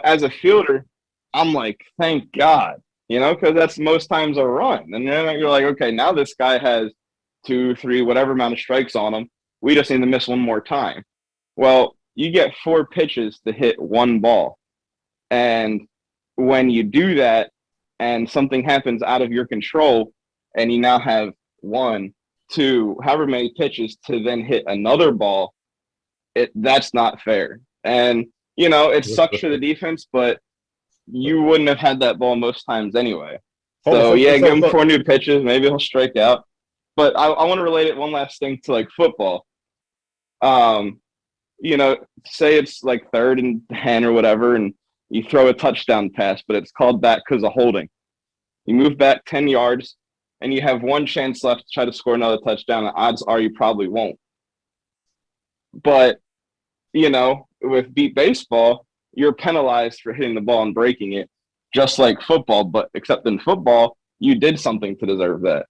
as a fielder, I'm like, thank God, because that's most times a run. And then you're like, okay, now this guy has 2, 3, whatever amount of strikes on him. We just need to miss one more time. Well, you get 4 pitches to hit one ball. And when you do that and something happens out of your control and you now have 1, 2, however many pitches to then hit another ball, that's not fair. And, it sucks for the defense, but you wouldn't have had that ball most times anyway. So, give him 4 new pitches. Maybe he'll strike out. But I want to relate it one last thing to, football. Say it's, 3rd and 10 or whatever, and you throw a touchdown pass, but it's called back because of holding. You move back 10 yards, and you have 1 chance left to try to score another touchdown. The odds are you probably won't. But, with beat baseball, you're penalized for hitting the ball and breaking it, just like football, but except in football, you did something to deserve that.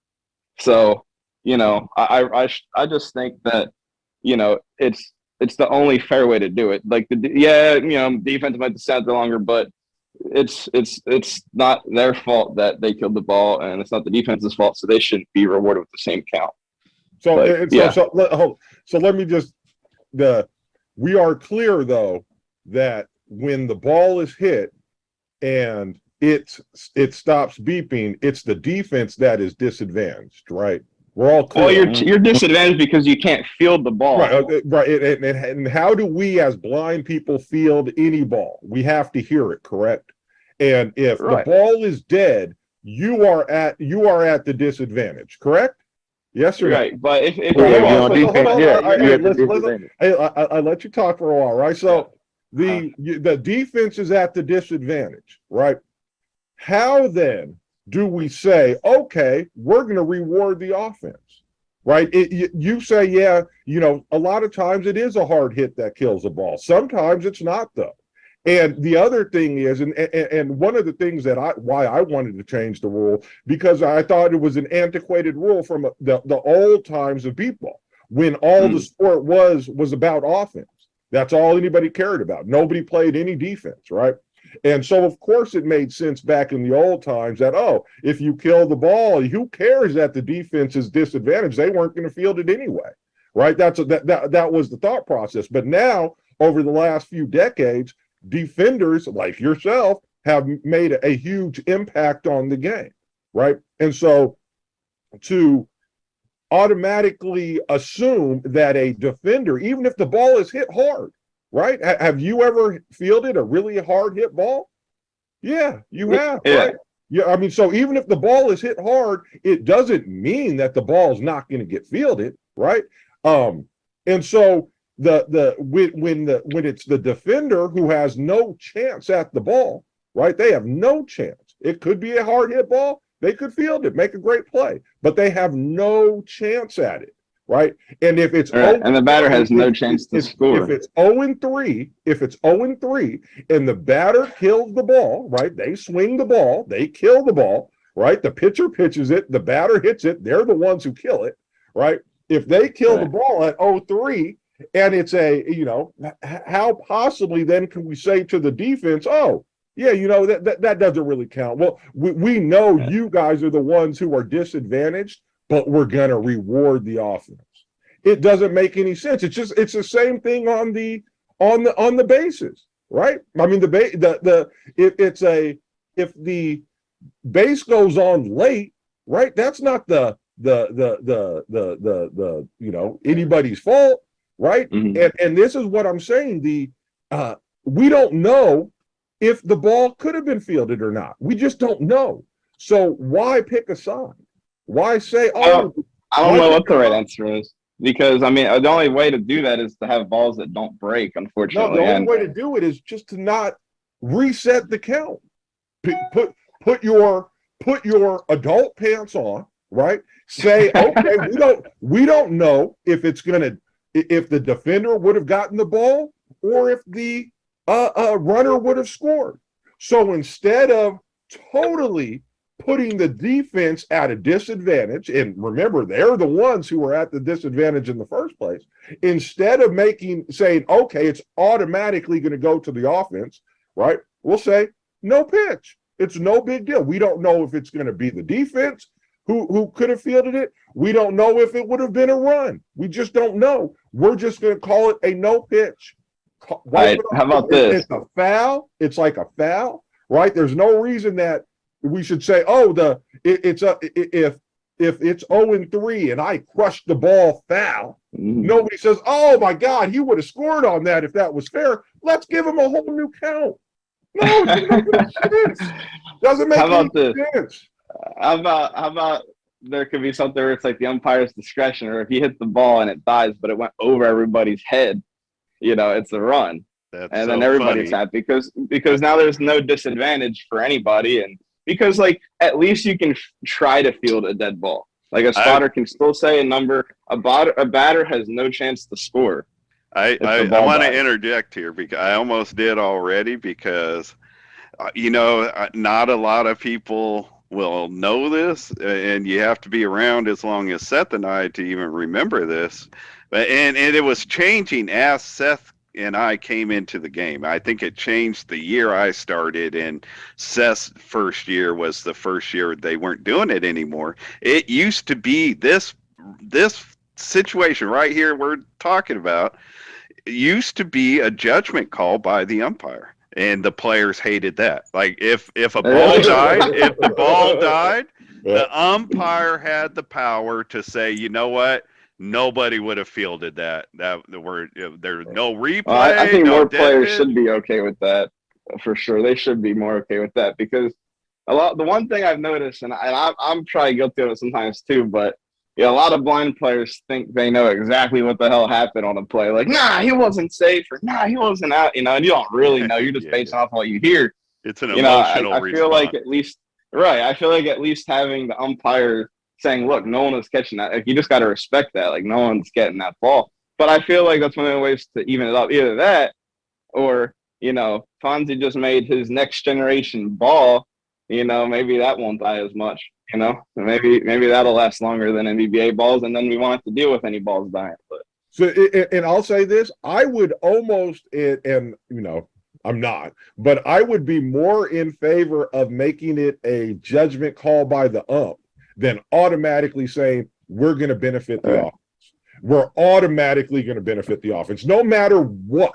So, I just think that, it's the only fair way to do it. Defense might stand there longer, but it's not their fault that they killed the ball, and it's not the defense's fault, so they shouldn't be rewarded with the same count. So, But, yeah. so let me just we are clear though that when the ball is hit and it stops beeping, it's the defense that is disadvantaged, right? We're all clear. Well, you're disadvantaged because you can't field the ball. Right, right. And how do we as blind people field any ball? We have to hear it, correct? And if the ball is dead, you are at the disadvantage, correct? Yes or no? Right, but if I let you talk for a while, right? So the defense is at the disadvantage, right? How then do we say, okay, we're going to reward the offense, right? You say, yeah, a lot of times it is a hard hit that kills the ball. Sometimes it's not, though. And the other thing is, and one of the things why I wanted to change the rule, because I thought it was an antiquated rule from the old times of beepball, when all the sport was about offense. That's all anybody cared about. Nobody played any defense, right? And so, of course, it made sense back in the old times that, if you kill the ball, who cares that the defense is disadvantaged? They weren't going to field it anyway, right? That was the thought process. But now, over the last few decades, defenders like yourself have made a huge impact on the game, right? And so to automatically assume that a defender, even if the ball is hit hard, right? Have you ever fielded a really hard hit ball? Yeah, you have, right? Yeah, I mean, so even if the ball is hit hard, it doesn't mean that the ball is not going to get fielded, right? And so when it's the defender who has no chance at the ball, right? They have no chance. It could be a hard hit ball. They could field it, make a great play, but they have no chance at it, right? And if it's and the batter has no chance to score. If it's 0-3, and the batter kills the ball, right? They swing the ball, they kill the ball, right? The pitcher pitches it, the batter hits it. They're the ones who kill it, right? If they kill the ball at 0-3, and it's how possibly then can we say to the defense, that doesn't really count. Well, we know you guys are the ones who are disadvantaged, but we're going to reward the offense. It doesn't make any sense. It's the same thing on the bases, right? I mean, if the base goes on late, right? That's not anybody's fault, right? Mm-hmm. And this is what I'm saying. We don't know if the ball could have been fielded or not. We just don't know. So why pick a side? Why say, I don't know what the right answer is. Because, I mean, the only way to do that is to have balls that don't break, unfortunately. No, the only way to do it is just to not reset the count. Put your adult pants on, right? Say, okay, we don't know if the defender would have gotten the ball or if the runner would have scored. So instead of totally putting the defense at a disadvantage, and remember, they're the ones who were at the disadvantage in the first place, instead of saying, okay, it's automatically going to go to the offense, right? We'll say, no pitch. It's no big deal. We don't know if it's going to be the defense who could have fielded it. We don't know if it would have been a run. We just don't know. We're just going to call it a no pitch. Right. How about this? It's a foul. It's like a foul, right? There's no reason that we should say, if it's 0-3 and I crushed the ball, foul. Nobody says, oh my God, he would have scored on that if that was fair. Let's give him a whole new count. No, it doesn't make sense. Doesn't make any sense. How about there could be something where it's like the umpire's discretion, or if he hits the ball and it dies, but it went over everybody's head, it's a run. Then everybody's happy because now there's no disadvantage for anybody, and because at least you can try to field a dead ball. Like a spotter can still say a number. A batter has no chance to score. I want to interject here because I almost did already because not a lot of people will know this, and you have to be around as long as Seth and I to even remember this. And it was changing as Seth and I came into the game. I think it changed the year I started, and Seth's first year was the first year they weren't doing it anymore. It used to be this situation right here we're talking about. It used to be a judgment call by the umpire, and the players hated that. Like if a ball died, if the ball died, the umpire had the power to say, you know what? Nobody would have fielded that. There's no replay. I think no more players deadhead. should be okay with that for sure. They should be more okay with that because the one thing I've noticed, and I'm probably guilty of it sometimes too, but a lot of blind players think they know exactly what the hell happened on a play. Like, nah, he wasn't safe, or nah, he wasn't out. And you don't really know. You're just based off what you hear. It's an emotional I response. feel like at least I feel like at least having the umpire saying, look, no one is catching that. Like, you just got to respect that. Like, no one's getting that ball. But I feel like that's one of the ways to even it up. Either that or, Fonzie just made his next generation ball. Maybe that won't die as much. Maybe that'll last longer than NBA balls, and then we won't have to deal with any balls dying. But and I'll say this: I would almost, and I'm not, but I would be more in favor of making it a judgment call by the ump than automatically saying we're going to benefit the offense. We're automatically going to benefit the offense, no matter what.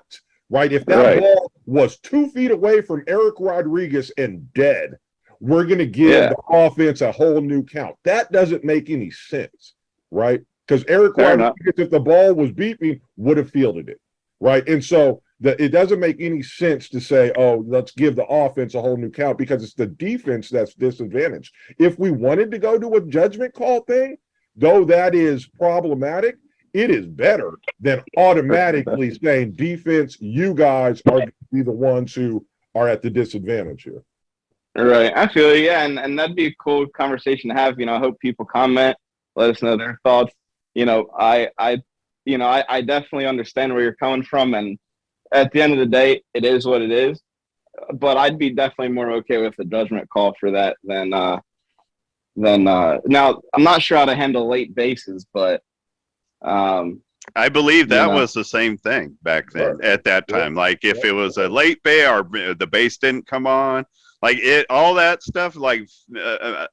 Right? If that ball was 2 feet away from Eric Rodriguez and dead, we're going to give the offense a whole new count. That doesn't make any sense, right? Because Eric Rodriguez, if the ball was beeping, would have fielded it, right? And so it doesn't make any sense to say, oh, let's give the offense a whole new count because it's the defense that's disadvantaged. If we wanted to go to a judgment call thing, though that is problematic, it is better than automatically saying defense, you guys are going to be the ones who are at the disadvantage here. Right. I feel you. Yeah. And that'd be a cool conversation to have. I hope people comment, let us know their thoughts. I definitely understand where you're coming from. And at the end of the day, it is what it is. But I'd be definitely more okay with the judgment call for that than now I'm not sure how to handle late bases, but I believe that was the same thing back then at that time. Like if it was a late bay or the base didn't come on, like all that stuff, like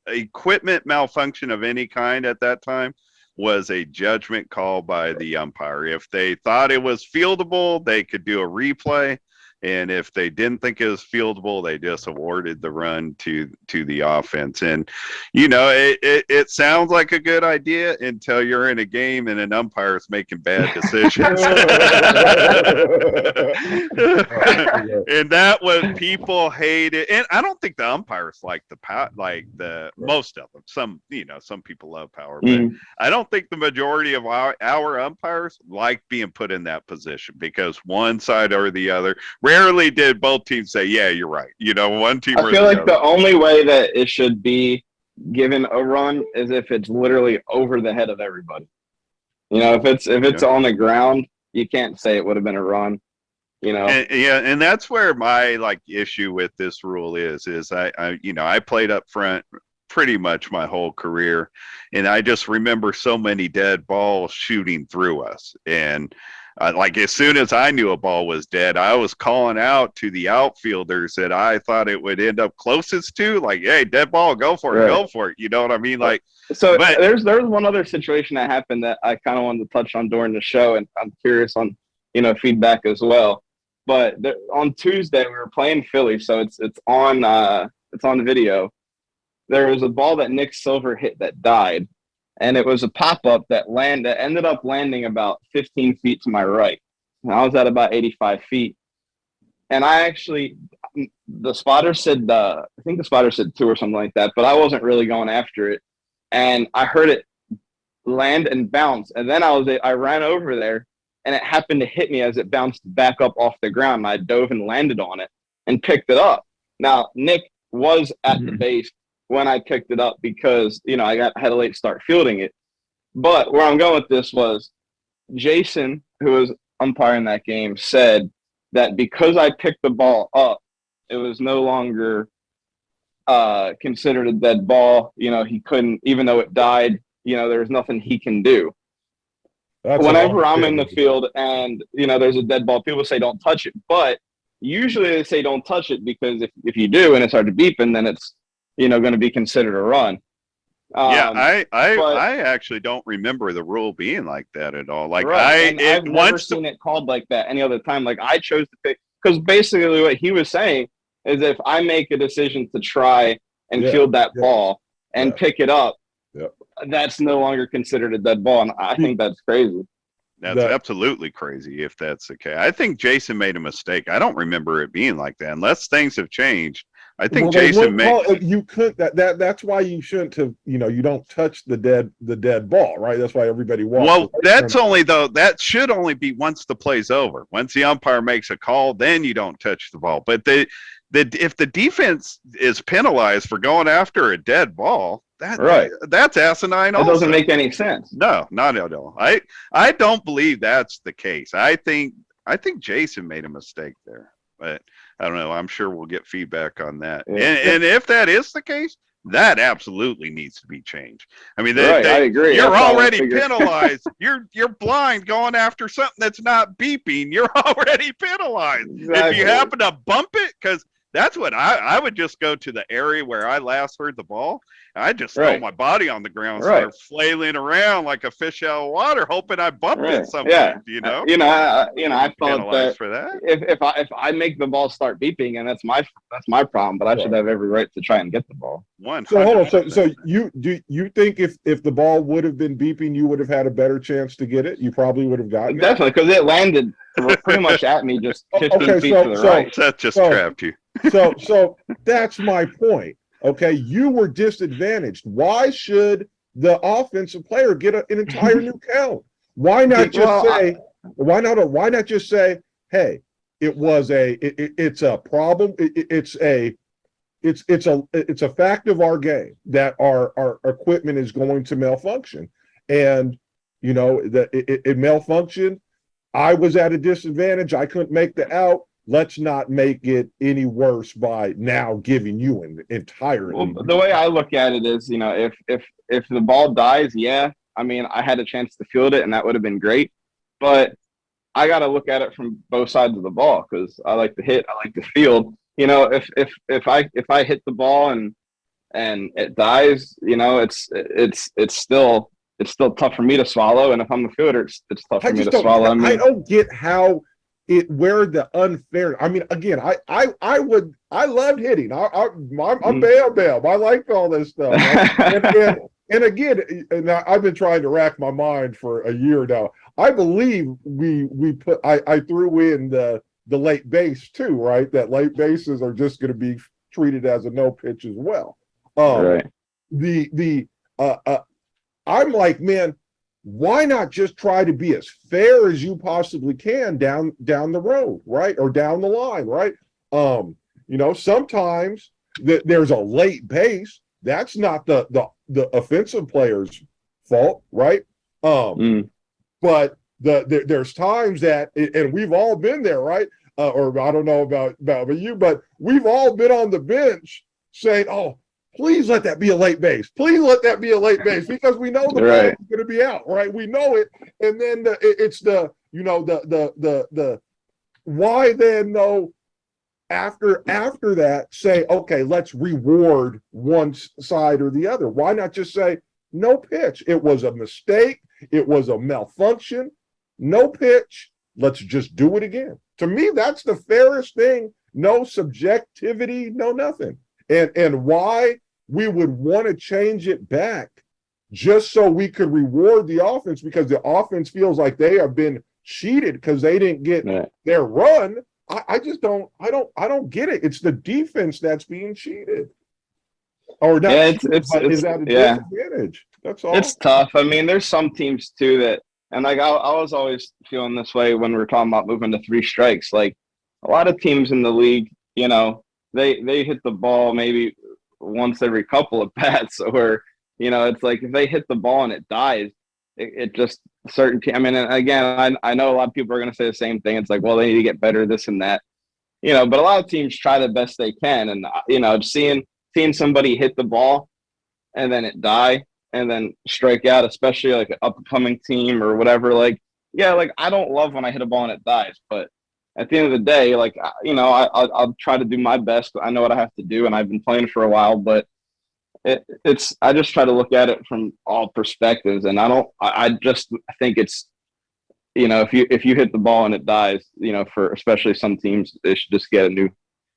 equipment malfunction of any kind at that time was a judgment call by the umpire. If they thought it was fieldable, they could do a replay. And if they didn't think it was fieldable, they just awarded the run to the offense. And, it sounds like a good idea until you're in a game and an umpire is making bad decisions. And that was people hated. And I don't think the umpires like most of them. Some people love power, but I don't think the majority of our umpires like being put in that position because one side or the other. Rarely did both teams say, yeah, you're right. One team. I feel like the only way that it should be given a run is if it's literally over the head of everybody. If it's on the ground, you can't say it would have been a run. And that's where my issue with this rule is I played up front pretty much my whole career, and I just remember so many dead balls shooting through us. And as soon as I knew a ball was dead, I was calling out to the outfielders that I thought it would end up closest to, hey, dead ball, go for it, go for it. You know what I mean? There's one other situation that happened that I kind of wanted to touch on during the show, and I'm curious on feedback as well. But on Tuesday we were playing Philly, so it's on video. There was a ball that Nick Silver hit that died. And it was a pop-up that ended up landing about 15 feet to my right. And I was at about 85 feet. And the spotter said, I think the spotter said 2 or something like that, but I wasn't really going after it. And I heard it land and bounce. And then I ran over there, and it happened to hit me as it bounced back up off the ground. And I dove and landed on it and picked it up. Now, Nick was at the base when I picked it up because, I had a late start fielding it. But where I'm going with this was Jason, who was umpiring that game, said that because I picked the ball up, it was no longer considered a dead ball. He couldn't, even though it died, there was nothing he can do. whenever I'm in the field and, there's a dead ball, people say don't touch it. But usually they say don't touch it because if you do and it starts beeping, then it's, going to be considered a run. I actually don't remember the rule being like that at all. Like I've never seen it called like that any other time. Like I chose to pick, because basically what he was saying is if I make a decision to try and field that ball and pick it up, that's no longer considered a dead ball. And I think that's crazy. That's absolutely crazy if that's the case. I think Jason made a mistake. I don't remember it being like that unless things have changed. I think Jason made. You could that's why you shouldn't have. You don't touch the dead ball, right? That's why everybody walks. Well, that's only that should only be once the play's over. Once the umpire makes a call, then you don't touch the ball. But if the defense is penalized for going after a dead ball, that's asinine. It doesn't make any sense. No, not at all. I don't believe that's the case. I think Jason made a mistake there, but I don't know. I'm sure we'll get feedback on that. Yeah. And if that is the case, that absolutely needs to be changed. I mean, I agree. You're already penalized. You're blind going after something that's not beeping. You're already penalized. Exactly. If you happen to bump it, because that's what I would just go to the area where I last heard the ball. I just throw my body on the ground, start flailing around like a fish out of water, hoping I bumped it somewhere. I thought that for that. If I make the ball start beeping, and that's my problem, but I should have every right to try and get the ball. 100%. So hold on. So you think if the ball would have been beeping, you would have had a better chance to get it? You probably would have gotten it. Definitely, because it landed pretty much at me, just 15 feet to the right. That just trapped you. So that's my point. Okay, you were disadvantaged. Why should the offensive player get an entire new count? Why not just say? Why not just say, hey, it's a problem. It's a fact of our game that our equipment is going to malfunction, and that it malfunctioned. I was at a disadvantage. I couldn't make the out. Let's not make it any worse by now giving you an entire. Well, the way I look at it is, if the ball dies, I mean, I had a chance to field it, and that would have been great. But I got to look at it from both sides of the ball because I like to hit, I like to field. If I hit the ball and it dies, it's still tough for me to swallow. And if I'm a fielder, it's tough for me to swallow. I don't get how. Where the unfair. I mean, again, I loved hitting. I'm bam. I liked all this stuff. Right? and again, I've been trying to rack my mind for a year now. I believe I threw in the late base too, right? That late bases are just going to be treated as a no pitch as well. Right. I'm like, man, why not just try to be as fair as you possibly can down the road, right? Or down the line, right? Sometimes there's a late base. That's not the offensive player's fault, right? But there's times that, and we've all been there, right? Or I don't know about you, but we've all been on the bench saying, "Oh, please let that be a late base. Please let that be a late base," because we know the ball is going to be out, right? We know it, and then it's the why then though after that say, okay, let's reward one side or the other. Why not just say no pitch? It was a mistake. It was a malfunction. No pitch. Let's just do it again. To me, that's the fairest thing. No subjectivity. No nothing. And why we would want to change it back just so we could reward the offense because the offense feels like they have been cheated because they didn't get their run. I just don't get it. It's the defense that's being cheated. Or not. Yeah, is that a disadvantage? That's all. It's tough. I mean, there's some teams too that, and like I was always feeling this way when we were talking about moving to 3 strikes. Like a lot of teams in the league, they hit the ball maybe once every couple of bats, or it's like if they hit the ball and it dies, it just certain. I mean, again, I know a lot of people are going to say the same thing. It's like, well, they need to get better, this and that, but a lot of teams try the best they can, and seeing somebody hit the ball and then it die, and then strike out, especially like an upcoming team or whatever. Like, yeah, like I don't love when I hit a ball and it dies, but at the end of the day, like, you know, I'll try to do my best. I know what I have to do, and I've been playing for a while, but it's I just try to look at it from all perspectives, and I just think it's, you know, if you hit the ball and it dies, you know, for especially some teams, they should just get a new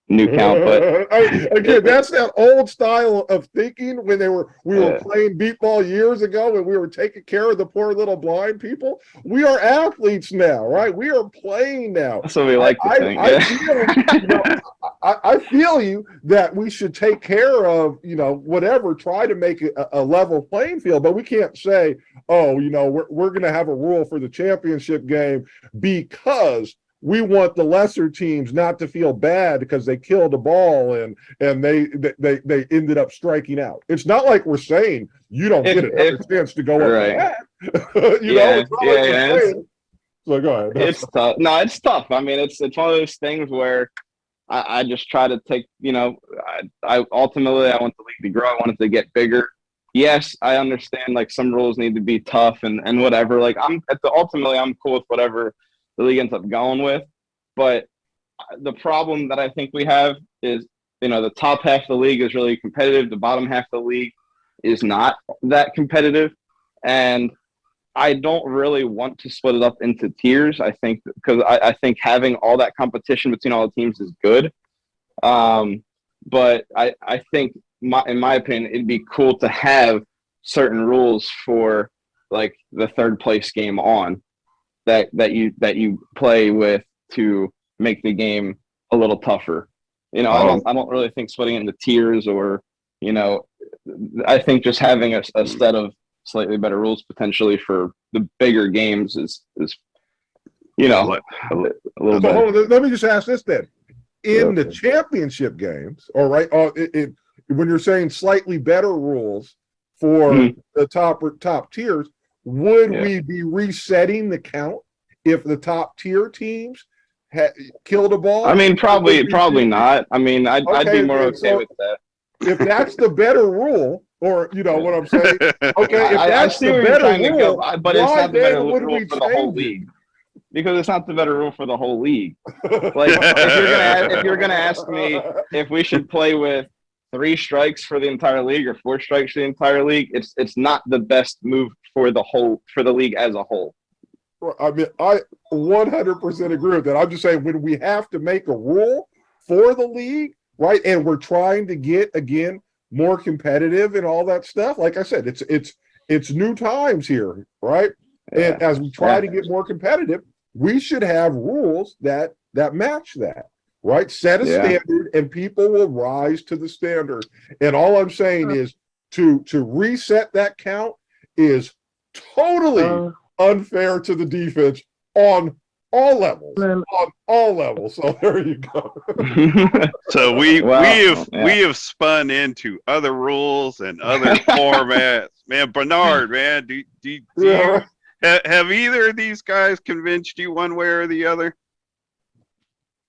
count. But again, that's that old style of thinking when we were playing beat ball years ago and we were taking care of the poor little blind people. We are athletes now, right? We are playing now. That's what we like to think. I feel you that we should take care of, you know, whatever, try to make a level playing field, but we can't say, oh, you know, we're going to have a rule for the championship game because we want the lesser teams not to feel bad because they killed a ball and they ended up striking out. It's not like we're saying you don't get another chance to go up and bat. you know, it's not like we're saying. So go ahead. It's tough. No, it's tough. I mean, it's one of those things where I just try to take, you know, I ultimately I want the league to grow. I want it to get bigger. Yes, I understand like some rules need to be tough and whatever. Like ultimately I'm cool with whatever the league ends up going with. But the problem that I think we have is, you know, the top half of the league is really competitive. The bottom half of the league is not that competitive. And I don't really want to split it up into tiers. I think because I think having all that competition between all the teams is good. But I think in my opinion, it'd be cool to have certain rules for like the third place game on that you play with to make the game a little tougher. You know, I don't really think splitting it into tiers or, you know, I think just having a set of slightly better rules potentially for the bigger games is you know, a little bit. Hold on, let me just ask this then. In the championship games, all right, when you're saying slightly better rules for the top tiers, would we be resetting the count if the top tier teams had killed a ball? I mean, probably not. I mean, I'd be more okay with that. If that's the better rule, or you know what I'm saying? Okay, if that's the better rule, but it's not the better rule for the whole league. Because it's not the better rule for the whole league. Like if you're gonna ask me if we should play with 3 strikes for the entire league or 4 strikes for the entire league, it's not the best move for the league as a whole. I mean, I 100% agree with that. I'm just saying when we have to make a rule for the league, right, and we're trying to get again more competitive and all that stuff. Like I said, it's new times here, right? Yeah. And as we try to get more competitive, we should have rules that match that, right? Set a standard and people will rise to the standard. And all I'm saying is to reset that count is totally unfair to the defense on all levels. So there you go. So we have spun into other rules and other formats. Man, Benard, man, do you have either of these guys convinced you one way or the other?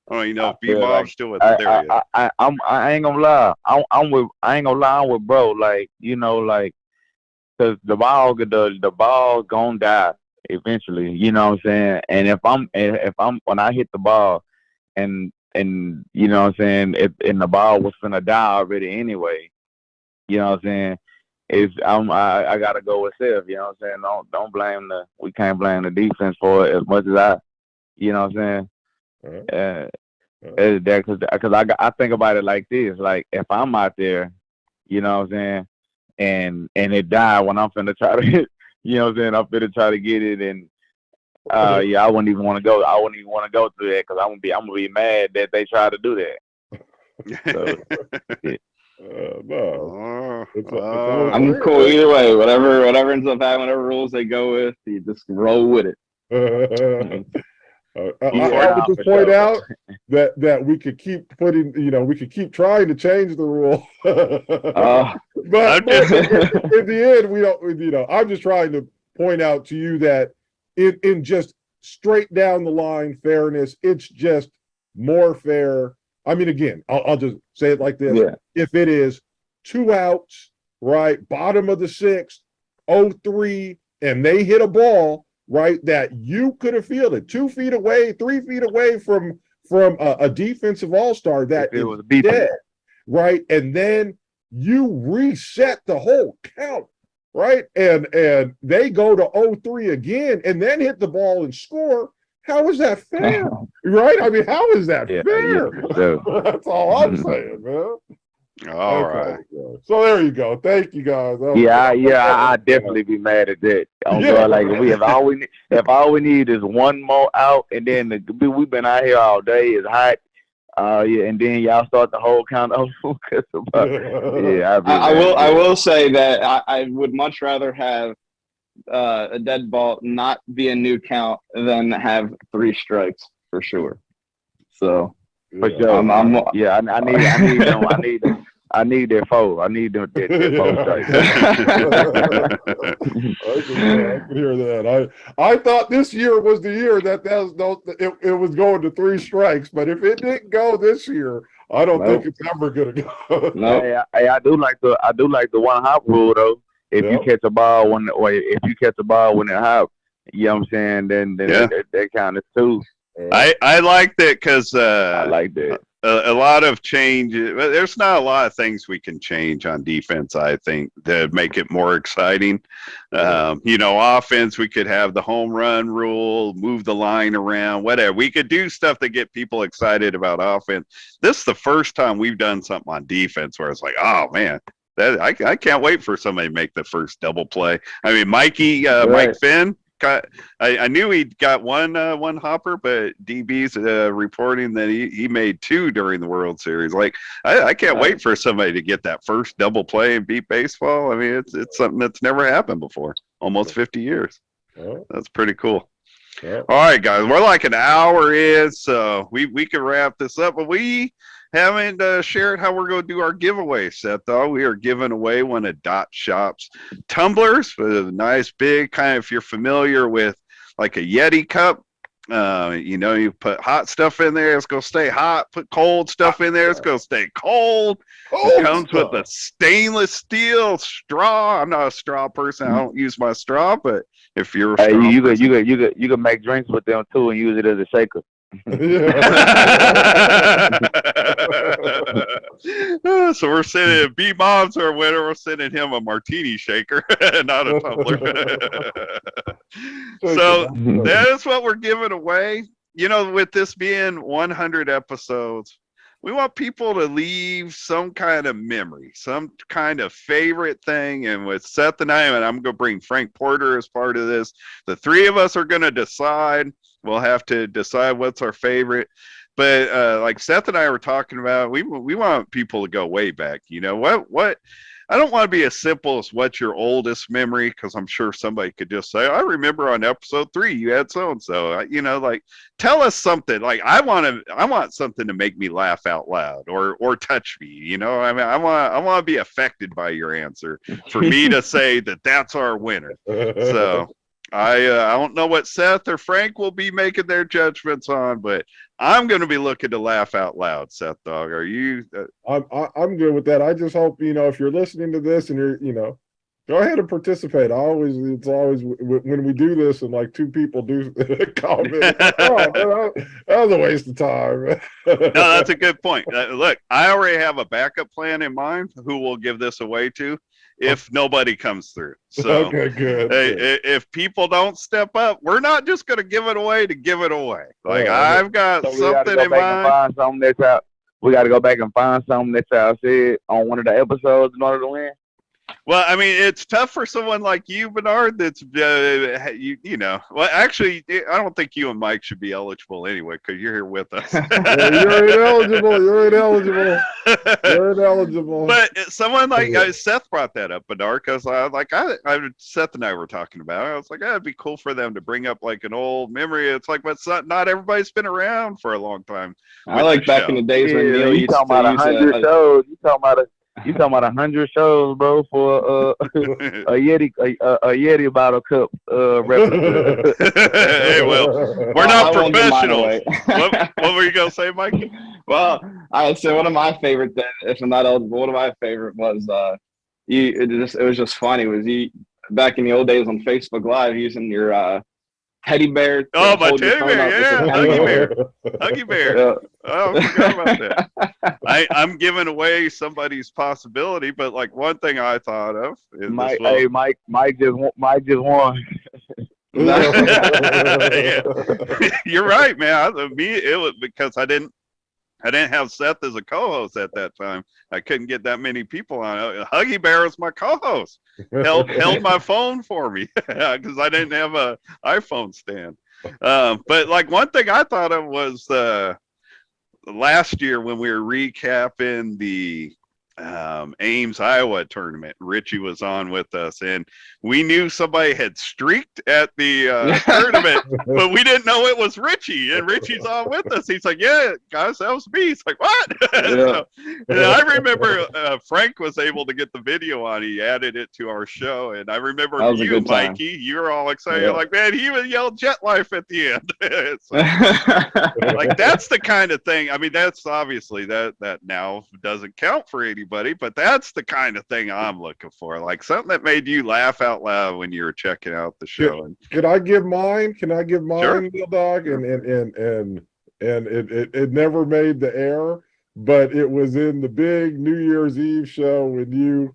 I don't even know if B-Mob's still with there yet. I ain't gonna lie. I'm with bro. Like, you know, like, cause the ball gonna die eventually. You know what I'm saying? And if I'm when I hit the ball, and you know what I'm saying, and the ball was finna die already anyway. You know what I'm saying? I gotta go with Seth, you know what I'm saying? Don't blame we can't blame the defense for it as much as you know what I'm saying? Because I think about it like this, like if I'm out there, you know what I'm saying, and it died when I'm finna try to hit, you know what I'm saying, I'm finna try to get it, and I wouldn't even want to go. I wouldn't even want to go through that because I'm gonna be mad that they tried to do that. So, No. I'm cool either way. Whatever ends up happening, whatever rules they go with, you just roll with it. I would just point out that we could keep we could keep trying to change the rule. But in the end, we don't, I'm just trying to point out to you that in just straight down the line fairness, it's just more fair. I mean, again, I'll just say it like this. Yeah. If it is 2 outs, right, bottom of the 6th, '03 and they hit a ball, right, that you could have fielded 2 feet away, 3 feet away from a defensive all-star that it is was beat dead, right? And then you reset the whole count, right? And they go to '03 again and then hit the ball and score. How is that fair? Right? I mean, how is that fair? Yeah. That's all I'm saying, man. All right. So there you go. Thank you, guys. I definitely be mad at that. God, like if all we need is one more out, and then we've been out here all day. It's hot. And then y'all start the whole count over. I will say that I would much rather have a dead ball not be a new count than have 3 strikes for sure. So for sure, I need their foe. I need their foe strikes. I can hear that. I thought this year was the year that it was going to 3 strikes, but if it didn't go this year, I don't think it's ever gonna go. No. Hey, I do like the one hop rule though. If you catch a ball when it hop, you know what I'm saying, then that counts as 2. I like that because I like that. A lot of change. There's not a lot of things we can change on defense, I think, to make it more exciting. Offense, we could have the home run rule, move the line around, whatever. We could do stuff to get people excited about offense. This is the first time we've done something on defense where it's like, oh, man, I can't wait for somebody to make the first double play. I mean, Mike Finn, I knew he got one hopper, but DB's reporting that he made 2 during the World Series. Like I can't wait for somebody to get that first double play and beat baseball. I mean, it's something that's never happened before. Almost 50 years. That's pretty cool. All right, guys, we're like an hour in, so we can wrap this up. But we haven't shared how we're going to do our giveaway, Seth, though. We are giving away one of Dot Shop's tumblers with a nice big kind of, if you're familiar with like a Yeti cup, you put hot stuff in there, it's going to stay hot. Put cold stuff in there, it's going to stay cold. It comes with a stainless steel straw. I'm not a straw person. I don't use my straw, but if you're a straw person, you can make drinks with them too and use it as a shaker. So we're sending B-Mom's our winner. We're sending him a martini shaker, not a tumbler. So that is what we're giving away. With this being 100 episodes, we want people to leave some kind of memory, some kind of favorite thing. And with Seth and I'm going to bring Frank Porter as part of this. The 3 of us are going to decide. We'll have to decide what's our favorite. But like Seth and I were talking about, we want people to go way back. What? I don't want to be as simple as what's your oldest memory, because I'm sure somebody could just say, I remember on episode 3 you had so-and-so. Like tell us something. Like I want something to make me laugh out loud or touch me. I mean, I want to be affected by your answer for me to say that that's our winner. So I don't know what Seth or Frank will be making their judgments on, but I'm going to be looking to laugh out loud. Seth Dog, are you? I'm good with that. I just hope if you're listening to this and you're go ahead and participate. It's always when we do this and like 2 people do comment. Oh, that was a waste of time. No, that's a good point. Look, I already have a backup plan in mind who we'll give this away to if nobody comes through. So okay, good. If people don't step up, we're not just going to give it away to give it away. Like I've got something in mind. We got to go back and find something that y'all said on one of the episodes in order to win. Well, I mean, it's tough for someone like you, Benard, that's, well, actually, I don't think you and Mike should be eligible anyway, because you're here with us. You're ineligible. But someone like Seth brought that up, Benard, because Seth and I were talking about it. I was like, it'd be cool for them to bring up like an old memory. It's like, but not everybody's been around for a long time. I like back in the days when Neil used to talking about 100 shows. You talking about 100 shows, bro, for a Yeti bottle cup replica. Hey, well, we're not professionals. What were you gonna say, Mikey? Well, I'd say one of my favorite things, if I'm not eligible, one of my favorite was it was just funny. Was back in the old days on Facebook Live using your teddy bear. Oh, my teddy bear, yeah, Huggy Bear. Yeah. Oh, I forgot about that. I'm giving away somebody's possibility, but like one thing I thought of is Mike just won. Yeah. You're right, man. It was because I didn't have Seth as a co-host at that time. I couldn't get that many people on. Huggy Bear was my co-host. Held my phone for me because I didn't have a iPhone stand. But like one thing I thought of was last year when we were recapping the Ames, Iowa tournament. Richie was on with us, and we knew somebody had streaked at the tournament, but we didn't know it was Richie. And Richie's on with us. He's like, "Yeah, guys, that was me." He's like, "What?" So, and I remember Frank was able to get the video on. He added it to our show, and I remember you, Mikey. You were all excited. You're like, "Man, he even yelled Jet Life at the end." So, like that's the kind of thing. I mean, that's obviously that now doesn't count for anybody. But that's the kind of thing I'm looking for, like something that made you laugh out loud when you were checking out the show. Can I give mine? Sure. Neil Dog? And it never made the air, but it was in the big New Year's Eve show when you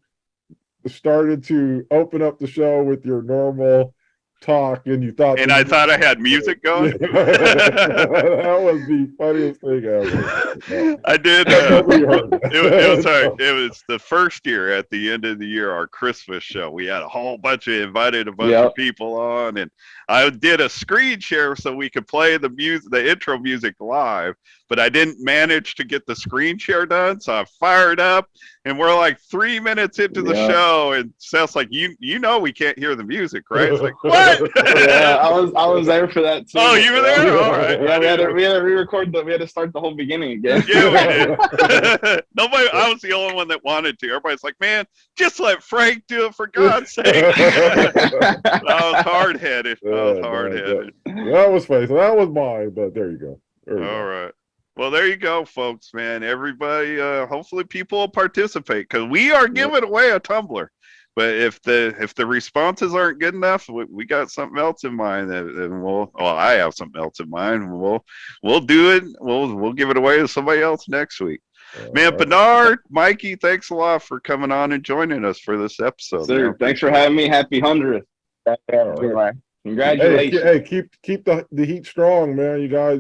started to open up the show with your normal talk, and you thought, and I thought I had music going. That was the funniest thing ever. I did. It was the first year at the end of the year, our Christmas show. We had invited a bunch of people on, and I did a screen share so we could play the intro music live. But I didn't manage to get the screen share done, so I fired up, and we're like 3 minutes into the show, and Seth's like, "You know, we can't hear the music, right?" It's like, "What?" Yeah, I was there for that too. Oh, you were there? All right. Yeah, we had to re-record we had to start the whole beginning again. Yeah, we did. I was the only one that wanted to. Everybody's like, "Man, just let Frank do it for God's sake." I was hard-headed. That was funny. So that was mine, but there you go. All right. Well, there you go, folks, man. Everybody, hopefully people will participate because we are giving away a tumbler. But if the responses aren't good enough, we got something else in mind, and I have something else in mind. We'll do it. We'll give it away to somebody else next week. Man, Benard, Mikey, thanks a lot for coming on and joining us for this episode. Sir, thanks for having me. Happy 100th. Congratulations. Hey, keep the Heat strong, man. You guys,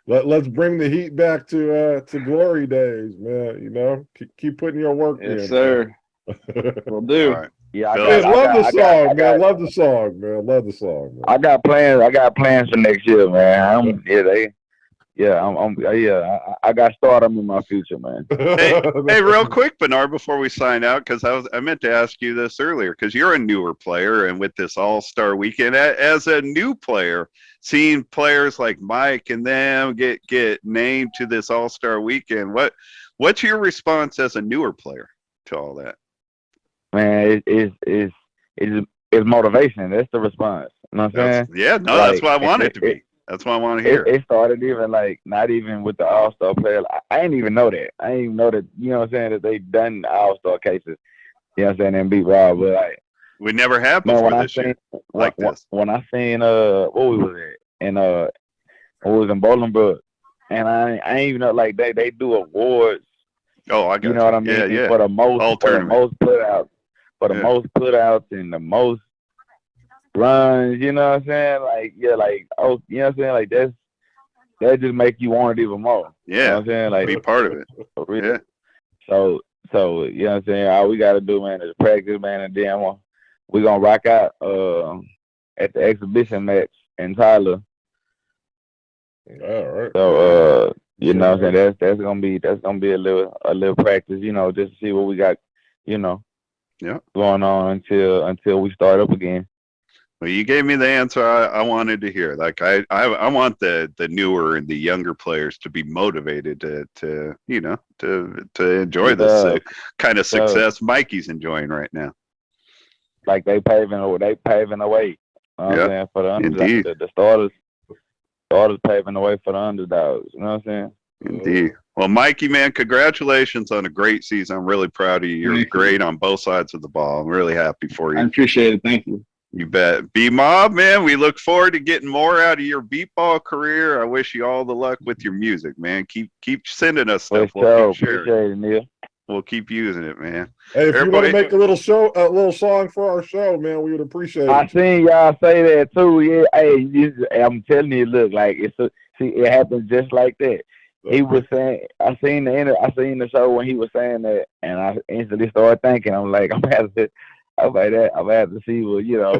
let's bring the Heat back to glory days, man. Keep putting your work in. Yes, sir. Will do. Right. Yeah, love the song, man. Love the song, man. I got plans for next year, man. I got stardom in my future, man. Hey, real quick, Benard, before we sign out, because I meant to ask you this earlier, because you're a newer player, and with this All-Star Weekend, as a new player, seeing players like Mike and them get named to this All-Star Weekend, what's your response as a newer player to all that? Man, it's motivation. That's the response. You know what I'm saying? Yeah, no, that's what I want it to be. That's what I want to hear. It started even not even with the All-Star players. I didn't even know that. I didn't even know that, you know what I'm saying, that they done All-Star cases, you know what I'm saying, and beat Rob. But we never had before this year like this. When I seen what we was at, and we was in Bolingbrook, and I ain't even know, they do awards. Oh, I got you know what I mean? Yeah. For the most putouts. For the most putouts and the most runs, you know what I'm saying? You know what I'm saying? That just make you want it even more. Yeah. You know what I'm saying? Be part of it. Yeah. So, you know what I'm saying? All we got to do, man, is practice, man, and then we're going to rock out at the exhibition match in Tyler. All right. So, you know what I'm saying? That's gonna be a little practice, just to see what we got, going on until we start up again. Well, you gave me the answer I wanted to hear. Like I want the newer and the younger players to be motivated to enjoy this kind of success Mikey's enjoying right now. Like they paving the way. You know what I'm saying, for the underdogs. The starters paving the way for the underdogs. You know what I'm saying? Indeed. Well, Mikey, man, congratulations on a great season. I'm really proud of you. You're great on both sides of the ball. I'm really happy for you. I appreciate it. Thank you. You bet. B-Mob, man, we look forward to getting more out of your beatball career. I wish you all the luck with your music, man. Keep sending us stuff. Appreciate it, Neil. We'll keep using it, man. Hey, if you want to make a little song for our show, man, we would appreciate it. I seen y'all say that too. Yeah, hey, I'm telling you, look, like it happens just like that. He was saying, I seen the show when he was saying that, and I instantly started thinking, I'm like, I'm gonna have to see what, you know,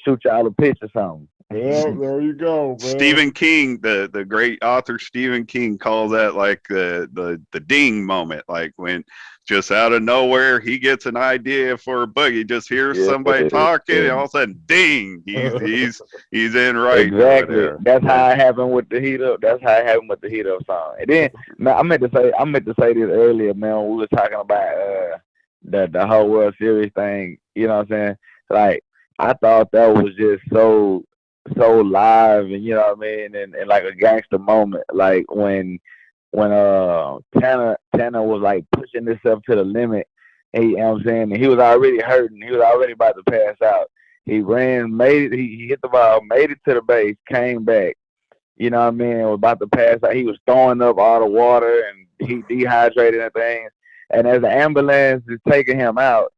shoot y'all a pitch or something. Yeah, there you go, man. Stephen King, the great author Stephen King calls that like the ding moment, like when just out of nowhere he gets an idea for a book. He just hears somebody talking, and all of a sudden, ding! He's in right. Exactly. That's how it happened with the Heat Up. That's how it happened with the Heat Up song. And then I meant to say this earlier, man. When we were talking about the whole World Series thing. You know what I'm saying? Like, I thought that was just so live, and you know what I mean, and like a gangster moment, like when Tanner was like pushing himself to the limit. He, you know what I'm saying, and he was already hurting. He was already about to pass out. He ran, made it. He hit the ball, made it to the base, came back. You know what I mean? Was about to pass out. He was throwing up all the water, and he dehydrated and things. And as the ambulance is taking him out,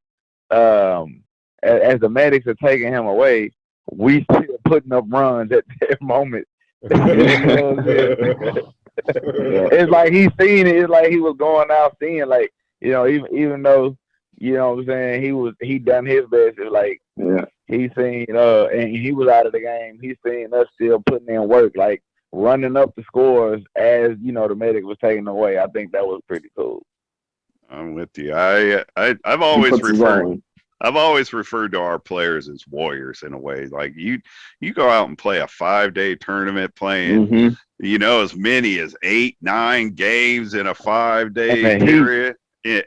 as the medics are taking him away, we still putting up runs at that moment. You know what I'm saying? It's like he's seen it. It's like he was going out seeing, like, you know, even though, you know what I'm saying, he done his best. It's like, he's seen, and he was out of the game. He's seen us still putting in work, like running up the scores as, you know, the medic was taking away. I think that was pretty cool. I'm with you. I've always referred to our players as warriors in a way. Like you go out and play a 5-day tournament playing, you know, as many as 8-9 games in a 5-day period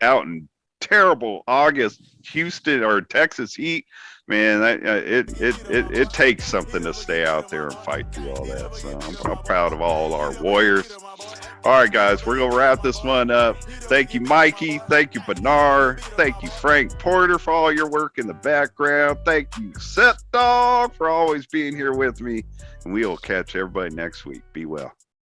out in terrible August Houston or Texas heat. Man, it takes something to stay out there and fight through all that. So I'm proud of all our warriors. All right, guys, we're going to wrap this one up. Thank you, Mikey. Thank you, Benard. Thank you, Frank Porter, for all your work in the background. Thank you, Set Dog, for always being here with me. And we will catch everybody next week. Be well.